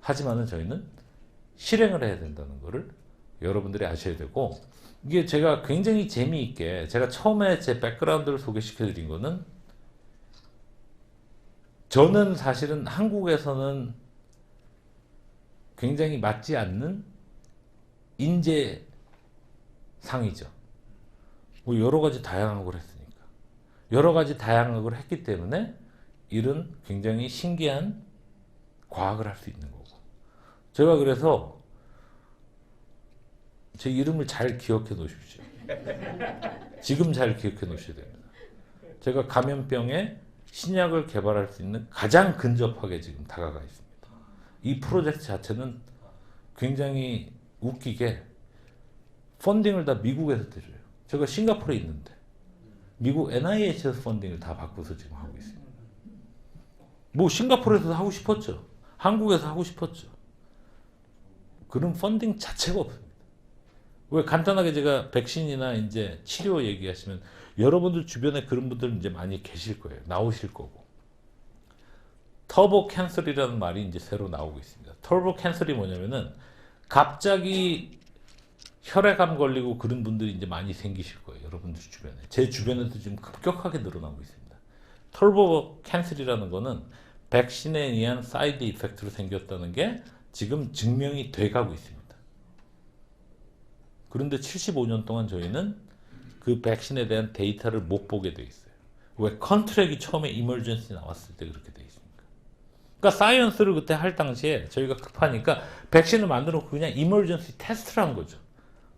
하지만은 저희는 실행을 해야 된다는 거를 여러분들이 아셔야 되고, 이게 제가 굉장히 재미있게, 제가 처음에 제 백그라운드를 소개시켜 드린 거는, 저는 사실은 한국에서는 굉장히 맞지 않는 인재상이죠. 뭐 여러 가지 다양한 걸 했으니까. 여러 가지 다양한 걸 했기 때문에 이런 굉장히 신기한 과학을 할 수 있는 거고. 제가 그래서 제 이름을 잘 기억해 놓으십시오. 지금 잘 기억해 놓으셔야 됩니다. 제가 감염병에 신약을 개발할 수 있는 가장 근접하게 지금 다가가 있습니다. 이 프로젝트 자체는 굉장히 웃기게 펀딩을 다 미국에서 해줘요. 제가 싱가포르에 있는데 미국 NIH에서 펀딩을 다 받고서 지금 하고 있습니다. 뭐 싱가포르에서도 하고 싶었죠. 한국에서 하고 싶었죠. 그런 펀딩 자체가 없습니다. 왜 간단하게 제가 백신이나 이제 치료 얘기하시면 여러분들 주변에 그런 분들 이제 많이 계실 거예요. 나오실 거고. 터보 캔슬이라는 말이 이제 새로 나오고 있습니다. 터보 캔슬이 뭐냐면은 갑자기 혈액암 걸리고 그런 분들이 이제 많이 생기실 거예요. 여러분들 주변에. 제 주변에도 지금 급격하게 늘어나고 있습니다. 터보 캔슬이라는 거는 백신에 의한 사이드 이펙트로 생겼다는 게 지금 증명이 돼 가고 있습니다. 그런데 75년 동안 저희는 그 백신에 대한 데이터를 못 보게 돼 있어요. 왜? 컨트랙이 처음에 이머전시 나왔을 때 그렇게 돼 있습니까? 그러니까 사이언스를 그때 할 당시에 저희가 급하니까 백신을 만들어 놓고 그냥 이머전시 테스트를 한 거죠.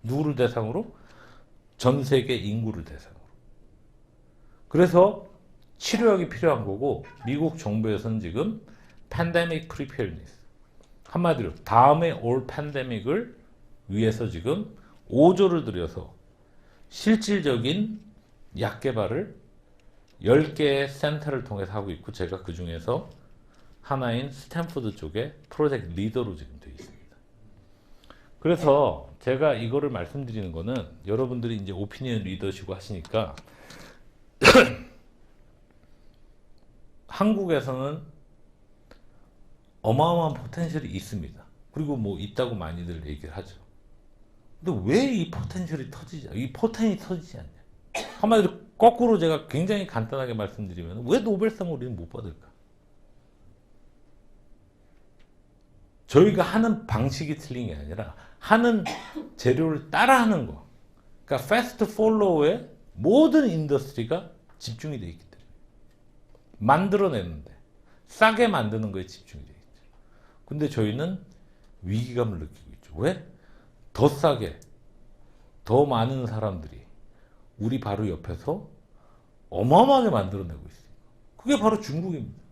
누구를 대상으로? 전 세계 인구를 대상으로. 그래서 치료약이 필요한 거고 미국 정부에서는 지금 팬데믹 프리페어니스 한마디로 다음에 올 팬데믹을 위해서 지금 5조를 들여서 실질적인 약 개발을 10개의 센터를 통해서 하고 있고 제가 그 중에서 하나인 스탠포드 쪽에 프로젝트 리더로 지금 되어 있습니다. 그래서 제가 이거를 말씀드리는 거는 여러분들이 이제 오피니언 리더시고 하시니까 한국에서는 어마어마한 포텐셜이 있습니다. 그리고 뭐 있다고 많이들 얘기를 하죠. 근데 왜 이 포텐셜이 터지지, 이 포텐이 터지지 않냐? 한마디로 거꾸로 제가 굉장히 간단하게 말씀드리면 왜 노벨상을 우리는 못 받을까? 저희가 하는 방식이 틀린 게 아니라 하는 재료를 따라하는 거. 그러니까 패스트 폴로우에 모든 인더스트리가 집중이 돼 있기 때문에 만들어내는데 싸게 만드는 거에 집중이 돼 있죠. 근데 저희는 위기감을 느끼고 있죠. 왜? 더 싸게 더 많은 사람들이 우리 바로 옆에서 어마어마하게 만들어내고 있어요. 그게 바로 중국입니다.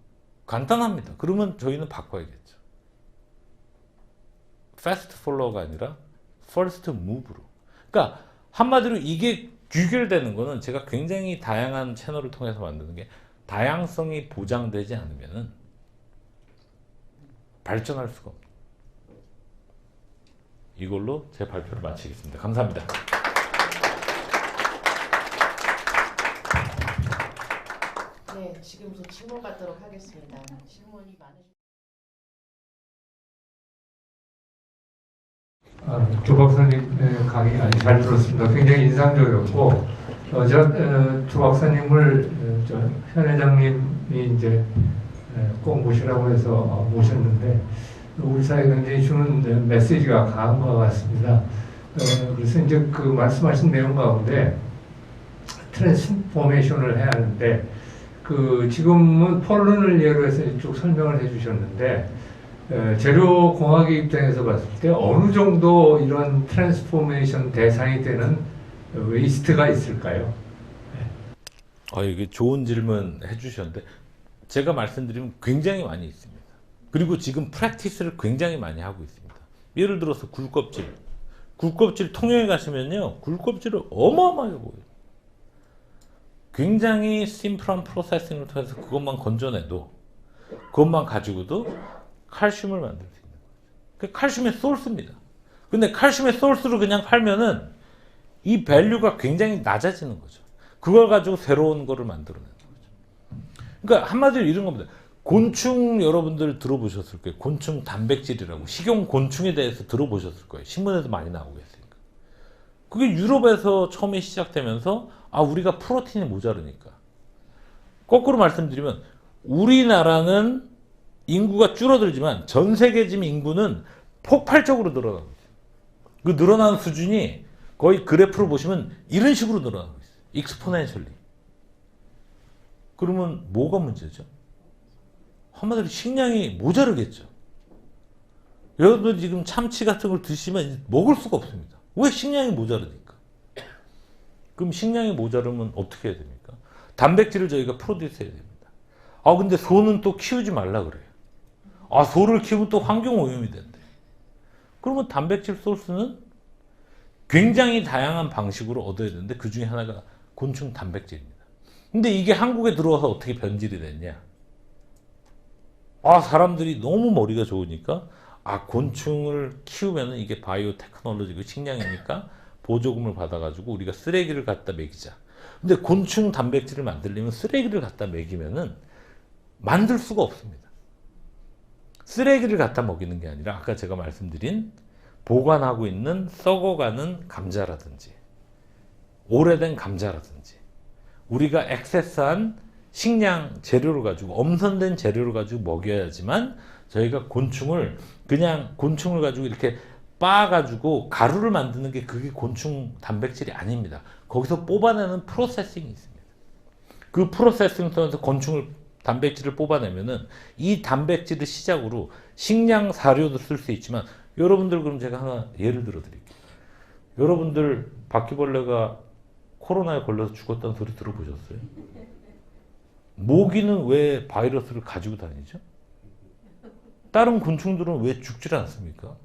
간단합니다. 그러면 저희는 바꿔야겠죠. 패스트 폴로워가 아니라 퍼스트 무브로. 그러니까 한마디로 이게 귀결되는 거는 제가 굉장히 다양한 채널을 통해서 만드는 게 다양성이 보장되지 않으면은 발전할 수가 없습니다. 이걸로 제 발표를 마치겠습니다. 감사합니다. 네, 지금부터 질문 받도록 하겠습니다. 질문이 많으신. 조 박사님 강의 아주 잘 들었습니다. 굉장히 인상적이었고, 조 박사님을 현 회장님이 이제 꼭 모시라고 해서 모셨는데, 우리 사회에 굉장히 주는 메시지가 강한 것 같습니다. 그래서 이제 그 말씀하신 내용 가운데 트랜스포메이션을 해야 하는데, 지금은 폴론을 예로 해서 쭉 설명을 해주셨는데, 재료공학의 입장에서 봤을 때 어느 정도 이런 트랜스포메이션 대상이 되는 웨이스트가 있을까요? 이게 좋은 질문 해주셨는데 제가 말씀드리면 굉장히 많이 있습니다. 그리고 지금 프랙티스를 굉장히 많이 하고 있습니다. 예를 들어서 굴껍질 통영에 가시면요, 굴껍질을 어마어마하게 보여요. 굉장히 심플한 프로세싱을 통해서 그것만 건져내도, 그것만 가지고도 칼슘을 만들 수 있는 거죠. 그 칼슘의 소스입니다. 근데 칼슘의 소스로 그냥 팔면은 이 밸류가 굉장히 낮아지는 거죠. 그걸 가지고 새로운 거를 만들어내는 거죠. 그러니까 한마디로 이런 겁니다. 곤충 여러분들 들어보셨을 거예요. 곤충 단백질이라고. 식용 곤충에 대해서 들어보셨을 거예요. 신문에도 많이 나오고 있으니까. 그게 유럽에서 처음에 시작되면서 우리가 프로틴이 모자르니까. 거꾸로 말씀드리면 우리나라는 인구가 줄어들지만 전 세계 지금 인구는 폭발적으로 늘어나고 있어요. 그 늘어나는 수준이 거의 그래프로 보시면 이런 식으로 늘어나고 있어요. 익스포넨셜리. 그러면 뭐가 문제죠? 한마디로 식량이 모자르겠죠. 여러분들 지금 참치 같은 걸 드시면 먹을 수가 없습니다. 왜? 식량이 모자르니까. 그럼 식량이 모자르면 어떻게 해야 됩니까? 단백질을 저희가 프로듀스 해야 됩니다. 아 근데 소는 또 키우지 말라 그래요. 아 소를 키우면 또 환경 오염이 된대. 그러면 단백질 소스는 굉장히 다양한 방식으로 얻어야 되는데 그 중에 하나가 곤충 단백질입니다. 근데 이게 한국에 들어와서 어떻게 변질이 됐냐? 아 사람들이 너무 머리가 좋으니까 아 곤충을 키우면은 이게 바이오 테크놀로지고 식량이니까 보조금을 받아가지고 우리가 쓰레기를 갖다 먹이자. 근데 곤충 단백질을 만들려면 쓰레기를 갖다 먹이면은 만들 수가 없습니다. 쓰레기를 갖다 먹이는 게 아니라 아까 제가 말씀드린 보관하고 있는 썩어가는 감자라든지 오래된 감자라든지 우리가 액세스한 식량 재료를 가지고 엄선된 재료를 가지고 먹여야지만 저희가 곤충을 그냥 곤충을 가지고 이렇게 빻아가지고 가루를 만드는 게 그게 곤충 단백질이 아닙니다. 거기서 뽑아내는 프로세싱이 있습니다. 그 프로세싱 통해서 곤충을 단백질을 뽑아내면은 이 단백질을 시작으로 식량 사료도 쓸 수 있지만 여러분들 그럼 제가 하나 예를 들어 드릴게요. 여러분들 바퀴벌레가 코로나에 걸려서 죽었다는 소리 들어보셨어요? 모기는 왜 바이러스를 가지고 다니죠? 다른 곤충들은 왜 죽질 않습니까?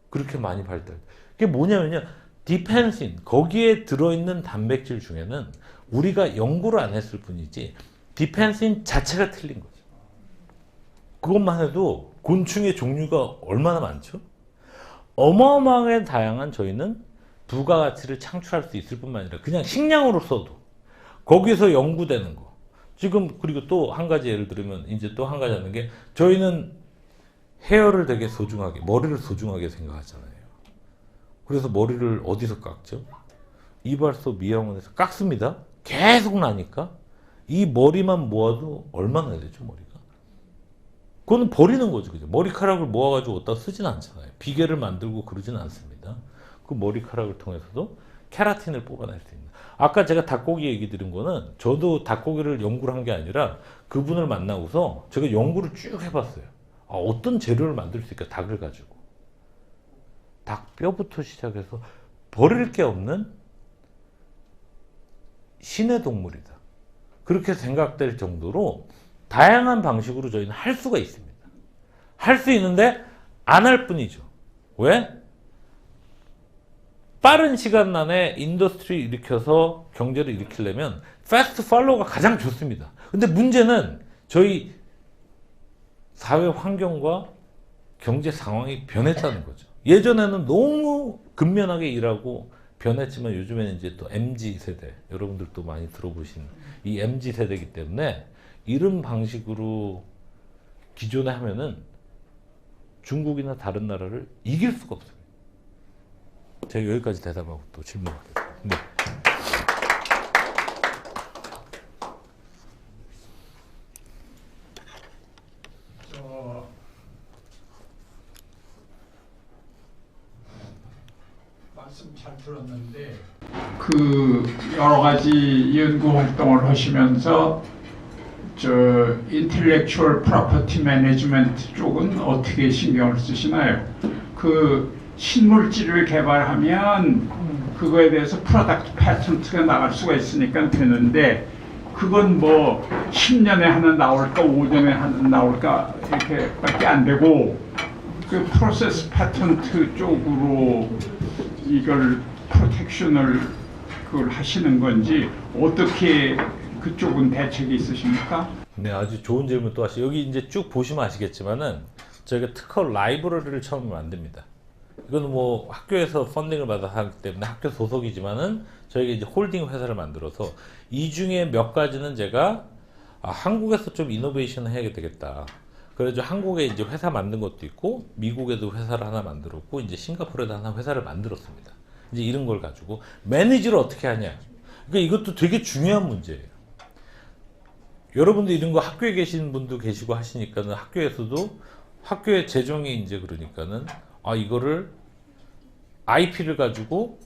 그렇게 많이 발달. 그게 뭐냐면요. 디펜신, 거기에 들어있는 단백질 중에는 우리가 연구를 안 했을 뿐이지 디펜신 자체가 틀린 거죠. 그것만 해도 곤충의 종류가 얼마나 많죠? 어마어마하게 다양한 저희는 부가가치를 창출할 수 있을 뿐만 아니라 그냥 식량으로서도 거기서 연구되는 거. 지금 그리고 또 한 가지 예를 들면 이제 또 한 가지 하는 게 저희는 헤어를 되게 소중하게, 머리를 소중하게 생각하잖아요. 그래서 머리를 어디서 깎죠? 이발소 미용원에서 깎습니다. 계속 나니까 이 머리만 모아도 얼마나 되죠, 머리가? 그거는 버리는 거죠, 그죠? 머리카락을 모아가지고 어디다 쓰진 않잖아요. 비계를 만들고 그러진 않습니다. 그 머리카락을 통해서도 케라틴을 뽑아낼 수 있는. 아까 제가 닭고기 얘기 드린 거는 저도 닭고기를 연구를 한 게 아니라 그분을 만나고서 제가 연구를 쭉 해봤어요. 아, 어떤 재료를 만들 수 있을까, 닭을 가지고. 닭 뼈부터 시작해서 버릴 게 없는 신의 동물이다. 그렇게 생각될 정도로 다양한 방식으로 저희는 할 수가 있습니다. 할 수 있는데 안 할 뿐이죠. 왜? 빠른 시간 안에 인더스트리 일으켜서 경제를 일으키려면 패스트 팔로우가 가장 좋습니다. 근데 문제는 저희 사회 환경과 경제 상황이 변했다는 거죠. 예전에는 너무 근면하게 일하고 변했지만 요즘에는 이제 또 MZ 세대, 여러분들도 많이 들어보신 이 MZ 세대이기 때문에 이런 방식으로 기존에 하면은 중국이나 다른 나라를 이길 수가 없습니다. 제가 여기까지 대답하고 또 질문할게요. 네. 말씀 잘 들었는데 그 여러 가지 연구 활동을 하시면서 저 인텔렉추얼 프로퍼티 매니지먼트 쪽은 어떻게 신경을 쓰시나요? 그 신물질을 개발하면 그거에 대해서 프로덕트 패턴트가 나갈 수가 있으니까 되는데 그건 뭐 10년에 하나 나올까 5년에 하나 나올까 이렇게밖에 안 되고 그 프로세스 패턴트 쪽으로 이걸 프로텍션을 그걸 하시는 건지 어떻게 그쪽은 대책이 있으십니까? 네, 아주 좋은 질문 또 하시죠. 여기 이제 쭉 보시면 아시겠지만은 저희가 특허 라이브러리를 처음 만듭니다. 이거는 뭐 학교에서 펀딩을 받아서 하기 때문에 학교 소속이지만은 저희가 이제 홀딩 회사를 만들어서 이 중에 몇 가지는 제가 한국에서 좀 이노베이션을 해야 되겠다. 그래서 한국에 이제 회사 만든 것도 있고 미국에도 회사를 하나 만들었고 이제 싱가포르에도 하나 회사를 만들었습니다. 이제 이런 걸 가지고 매니지를 어떻게 하냐. 그러니까 이것도 되게 중요한 문제예요. 여러분들 이런 거 학교에 계신 분도 계시고 하시니까는 학교에서도 학교의 재정이 이제 그러니까는 아 이거를 IP를 가지고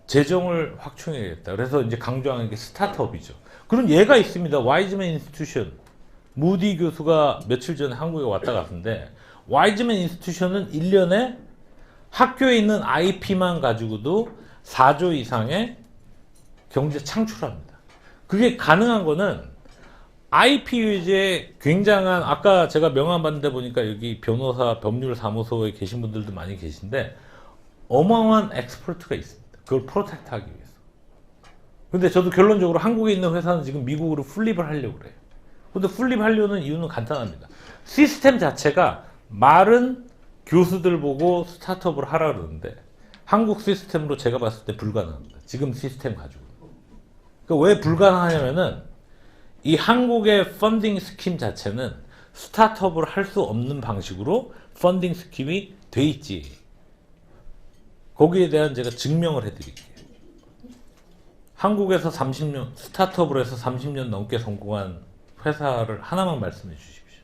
재정을 확충해야겠다. 그래서 이제 강조하는 게 스타트업이죠. 그런 예가 있습니다. 와이즈맨 인스티튜션. 무디 교수가 며칠 전에 한국에 왔다 갔는데 와이즈맨 인스티튜션은 1년에 학교에 있는 IP만 가지고도 4조 이상의 경제 창출합니다. 그게 가능한 거는 IP 위주의 굉장한, 아까 제가 명함 받는데 보니까 여기 변호사, 법률 사무소에 계신 분들도 많이 계신데 어마어마한 엑스포트가 있습니다. 그걸 프로텍트 하기 위해서. 근데 저도 결론적으로 한국에 있는 회사는 지금 미국으로 플립을 하려고 그래요. 근데 플립 하려는 이유는 간단합니다. 시스템 자체가 말은 교수들 보고 스타트업을 하라 그러는데 한국 시스템으로 제가 봤을 때 불가능합니다. 지금 시스템 가지고. 그러니까 왜 불가능하냐면은 이 한국의 펀딩 스킴 자체는 스타트업을 할 수 없는 방식으로 펀딩 스킴이 돼 있지. 거기에 대한 제가 증명을 해드릴게요. 한국에서 30년, 스타트업으로 해서 30년 넘게 성공한 회사를 하나만 말씀해 주십시오.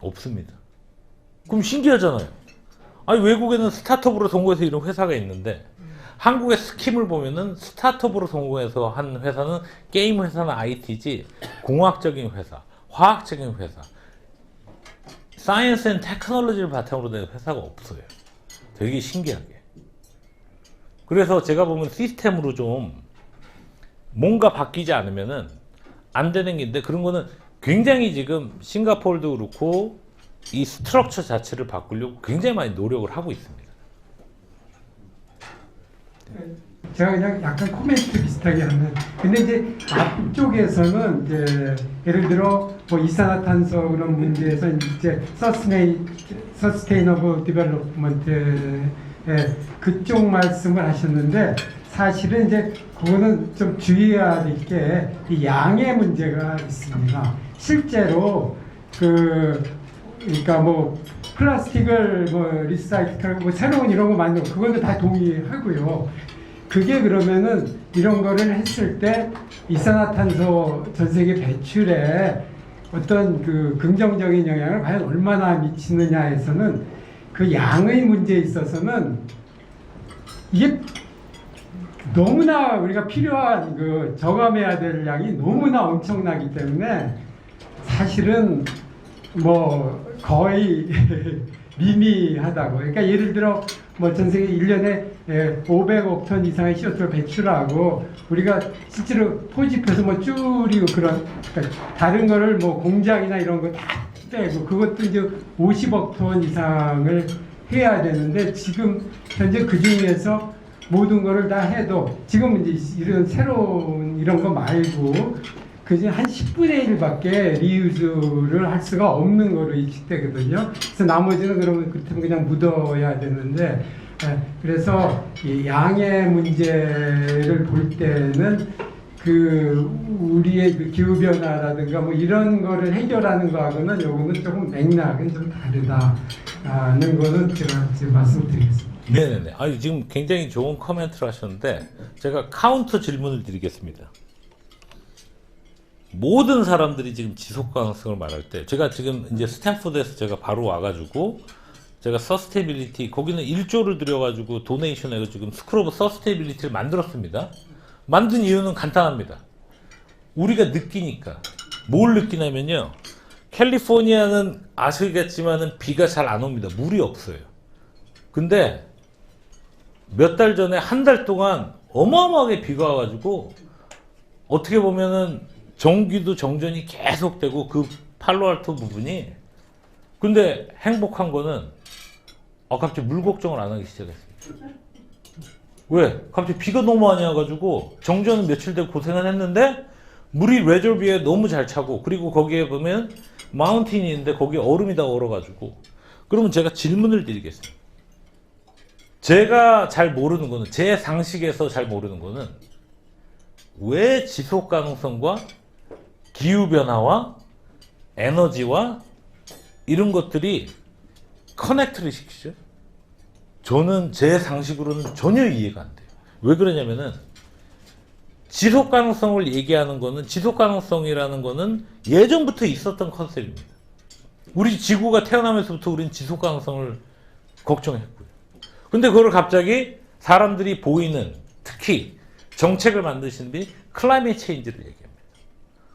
없습니다. 그럼 신기하잖아요. 아니 외국에는 스타트업으로 성공해서 이런 회사가 있는데 한국의 스킴을 보면은 스타트업으로 성공해서 한 회사는 게임 회사나 IT지 공학적인 회사, 화학적인 회사, 사이언스 앤 테크놀로지를 바탕으로 된 회사가 없어요. 되게 신기하게. 그래서 제가 보면 시스템으로 좀 뭔가 바뀌지 않으면은 안 되는 게 있는데 그런 거는 굉장히 지금 싱가포르도 그렇고 이 스트럭처 자체를 바꾸려고 굉장히 많이 노력을 하고 있습니다. 제가 그냥 약간 코멘트 비슷하게 하면, 근데 이제 앞쪽에서는 이제 예를 들어 뭐 이산화탄소 그런 문제에서 이제 서스테이너블 디벨롭먼트 그쪽 말씀을 하셨는데 사실은 이제 그거는 좀 주의해야 될 게 이 양의 문제가 있습니다. 실제로 그러니까 뭐 플라스틱을 뭐 리사이클하고 뭐 새로운 이런 거 만들고 그거는 다 동의하고요. 그게 그러면은 이런 거를 했을 때 이산화탄소 전 세계 배출에 어떤 그 긍정적인 영향을 과연 얼마나 미치느냐에서는 그 양의 문제에 있어서는 이게 너무나 우리가 필요한 그 저감해야 될 양이 너무나 엄청나기 때문에 사실은 뭐 거의 미미하다고. 그러니까 예를 들어 뭐 전 세계 1년에 500억 톤 이상의 CO2를 배출하고 우리가 실제로 포집해서 뭐 줄이고 그런 그러니까 다른 거를 뭐 공장이나 이런 거 다 빼고 그것도 이제 50억 톤 이상을 해야 되는데 지금 현재 그 중에서 모든 거를 다 해도 지금 이제 이런 새로운 이런 거 말고 그중 한 10분의 1밖에 리유즈를 할 수가 없는 거로 인식되거든요. 그래서 나머지는 그러면 그렇다면 그냥 묻어야 되는데, 그래서 이 양의 문제를 볼 때는 그 우리의 그 기후 변화라든가 뭐 이런 거를 해결하는 거하고는 요거는 조금 맥락은 좀 다르다는 거는 제가 지금 말씀드리겠습니다. 네네네. 아니 지금 굉장히 좋은 코멘트를 하셨는데 제가 카운터 질문을 드리겠습니다. 모든 사람들이 지금 지속 가능성을 말할 때 제가 지금 이제 스탠포드에서 제가 바로 와가지고 제가 서스테이빌리티 거기는 1조를 들여가지고 도네이션 해서 지금 스쿨 오브 서스테이빌리티를 만들었습니다. 만든 이유는 간단합니다. 우리가 느끼니까. 뭘 느끼냐면요. 캘리포니아는 아시겠지만은 비가 잘 안 옵니다. 물이 없어요. 근데 몇 달 전에 한 달 동안 어마어마하게 비가 와가지고 어떻게 보면은 전기도 정전이 계속되고 그 팔로알토 부분이 근데 행복한 거는 갑자기 물 걱정을 안 하기 시작했습니다. 왜? 갑자기 비가 너무 많이 와가지고 정전은 며칠 되고 고생을 했는데 물이 레저비에 너무 잘 차고 그리고 거기에 보면 마운틴이 있는데 거기에 얼음이 다 얼어가지고 그러면 제가 질문을 드리겠습니다. 제가 잘 모르는 거는 제 상식에서 잘 모르는 거는 왜 지속 가능성과 기후변화와 에너지와 이런 것들이 커넥트를 시키죠? 저는 제 상식으로는 전혀 이해가 안 돼요. 왜 그러냐면은 지속 가능성을 얘기하는 거는 지속 가능성이라는 거는 예전부터 있었던 컨셉입니다. 우리 지구가 태어나면서부터 우린 지속 가능성을 걱정했고요. 근데 그걸 갑자기 사람들이 보이는, 특히 정책을 만드시는 분이 클라이밋 체인지를 얘기합니다.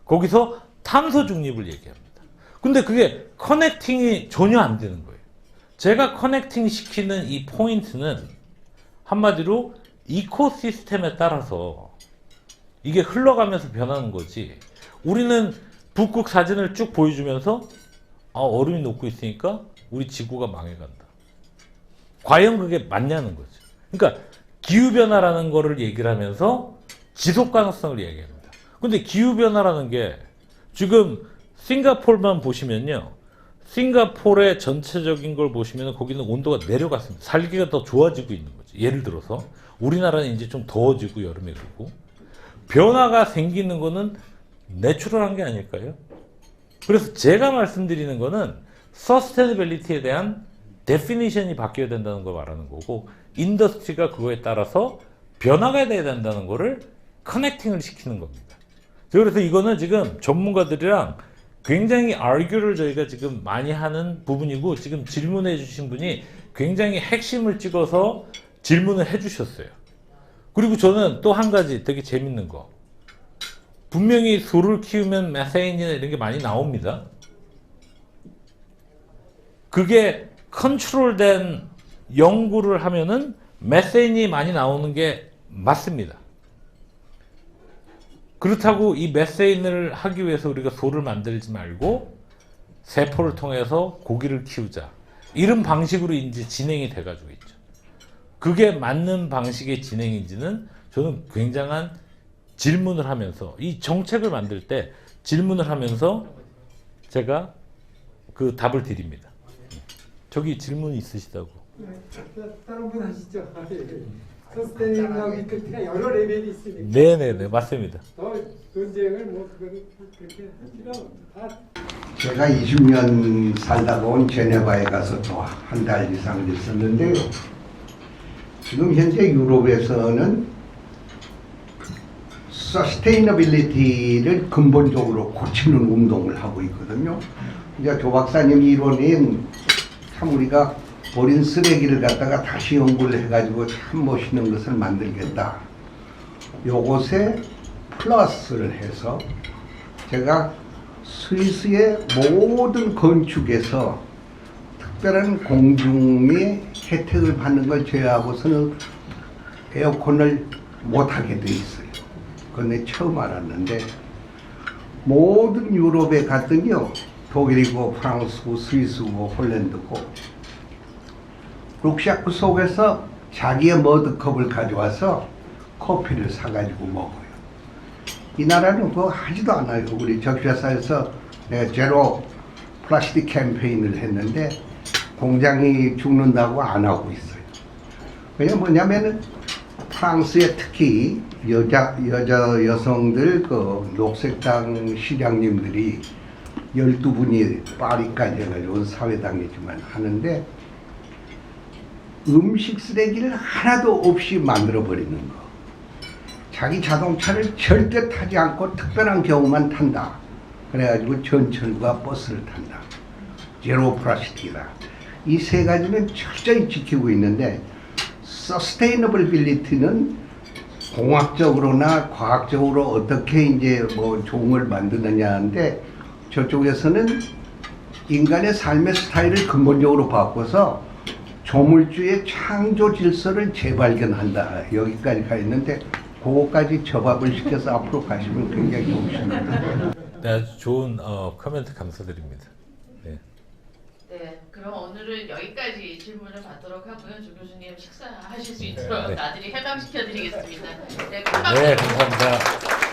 거기서 탄소 중립을 얘기합니다. 근데 그게 커넥팅이 전혀 안 되는 거예요. 제가 커넥팅 시키는 이 포인트는 한마디로 이코시스템에 따라서 이게 흘러가면서 변하는 거지. 우리는 북극 사진을 쭉 보여주면서 얼음이 녹고 있으니까 우리 지구가 망해간다. 과연 그게 맞냐는 거죠. 그러니까 기후변화라는 거를 얘기를 하면서 지속 가능성을 얘기합니다. 근데 기후변화라는 게 지금 싱가포르만 보시면요. 싱가포르의 전체적인 걸 보시면 거기는 온도가 내려갔습니다. 살기가 더 좋아지고 있는 거죠. 예를 들어서 우리나라는 이제 좀 더워지고 여름에 그러고 변화가 생기는 거는 내추럴한 게 아닐까요? 그래서 제가 말씀드리는 거는 서스테너빌리티에 대한 데피니션이 바뀌어야 된다는 걸 말하는 거고 인더스트리가 그거에 따라서 변화가 돼야 된다는 거를 커넥팅을 시키는 겁니다. 그래서 이거는 지금 전문가들이랑 굉장히 argue를 저희가 지금 많이 하는 부분이고 지금 질문해 주신 분이 굉장히 핵심을 찍어서 질문을 해 주셨어요. 그리고 저는 또 한 가지 되게 재밌는 거. 분명히 소를 키우면 메세인이나 이런 게 많이 나옵니다. 그게 컨트롤된 연구를 하면은 메세인이 많이 나오는 게 맞습니다. 그렇다고 이 메세인을 하기 위해서 우리가 소를 만들지 말고 세포를 통해서 고기를 키우자. 이런 방식으로 이제 진행이 돼가지고 있죠. 그게 맞는 방식의 진행인지는 저는 굉장한 질문을 하면서 이 정책을 만들 때 질문을 하면서 제가 그 답을 드립니다. 저기 질문 있으시다고. 다른 분 하시죠. 서스테이너블 끝에 여러 레벨이 있으니까. 네네네 맞습니다. 더 논쟁을 뭐 그렇게 할 필요 다. 제가 20년 살다가 온 제네바에 가서 또 한 달 이상 있었는데요. 지금 현재 유럽에서는 서스테이너빌리티를 근본적으로 고치는 운동을 하고 있거든요. 이제 조 박사님 이론인 참 우리가 버린 쓰레기를 갖다가 다시 연구를 해가지고 참 멋있는 것을 만들겠다. 요것에 플러스를 해서 제가 스위스의 모든 건축에서 특별한 공중의 혜택을 받는 걸 제외하고서는 에어컨을 못하게 돼 있어요. 그건 처음 알았는데 모든 유럽에 갔더니요. 독일이고 프랑스고 스위스고 홀란드고 룩샤크 속에서 자기의 머드컵을 가져와서 커피를 사가지고 먹어요. 이 나라는 그거 하지도 않아요. 우리 적셔사에서 내가 제로 플라스틱 캠페인을 했는데 공장이 죽는다고 안 하고 있어요. 그게 뭐냐면은 프랑스에 특히 여성들 그 녹색당 시장님들이 12분이 파리까지 해가지고 사회당이지만 하는데 음식 쓰레기를 하나도 없이 만들어버리는 거. 자기 자동차를 절대 타지 않고 특별한 경우만 탄다. 그래가지고 전철과 버스를 탄다. 제로 플라스틱이다. 이 세 가지는 철저히 지키고 있는데 서스테이너블빌리티는 공학적으로나 과학적으로 어떻게 이제 뭐 좋은 걸 만드느냐인데 저쪽에서는 인간의 삶의 스타일을 근본적으로 바꿔서 조물주의 창조 질서를 재발견한다. 여기까지 가 있는데 그거까지 접합을 시켜서 앞으로 가시면 굉장히 좋으십니다. 네, 아주 좋은 코멘트 감사드립니다. 네. 네, 그럼 오늘은 여기까지 질문을 받도록 하고요. 조 교수님 식사하실 수 있도록 네. 나들이 해방시켜드리겠습니다. 네, 네, 감사합니다.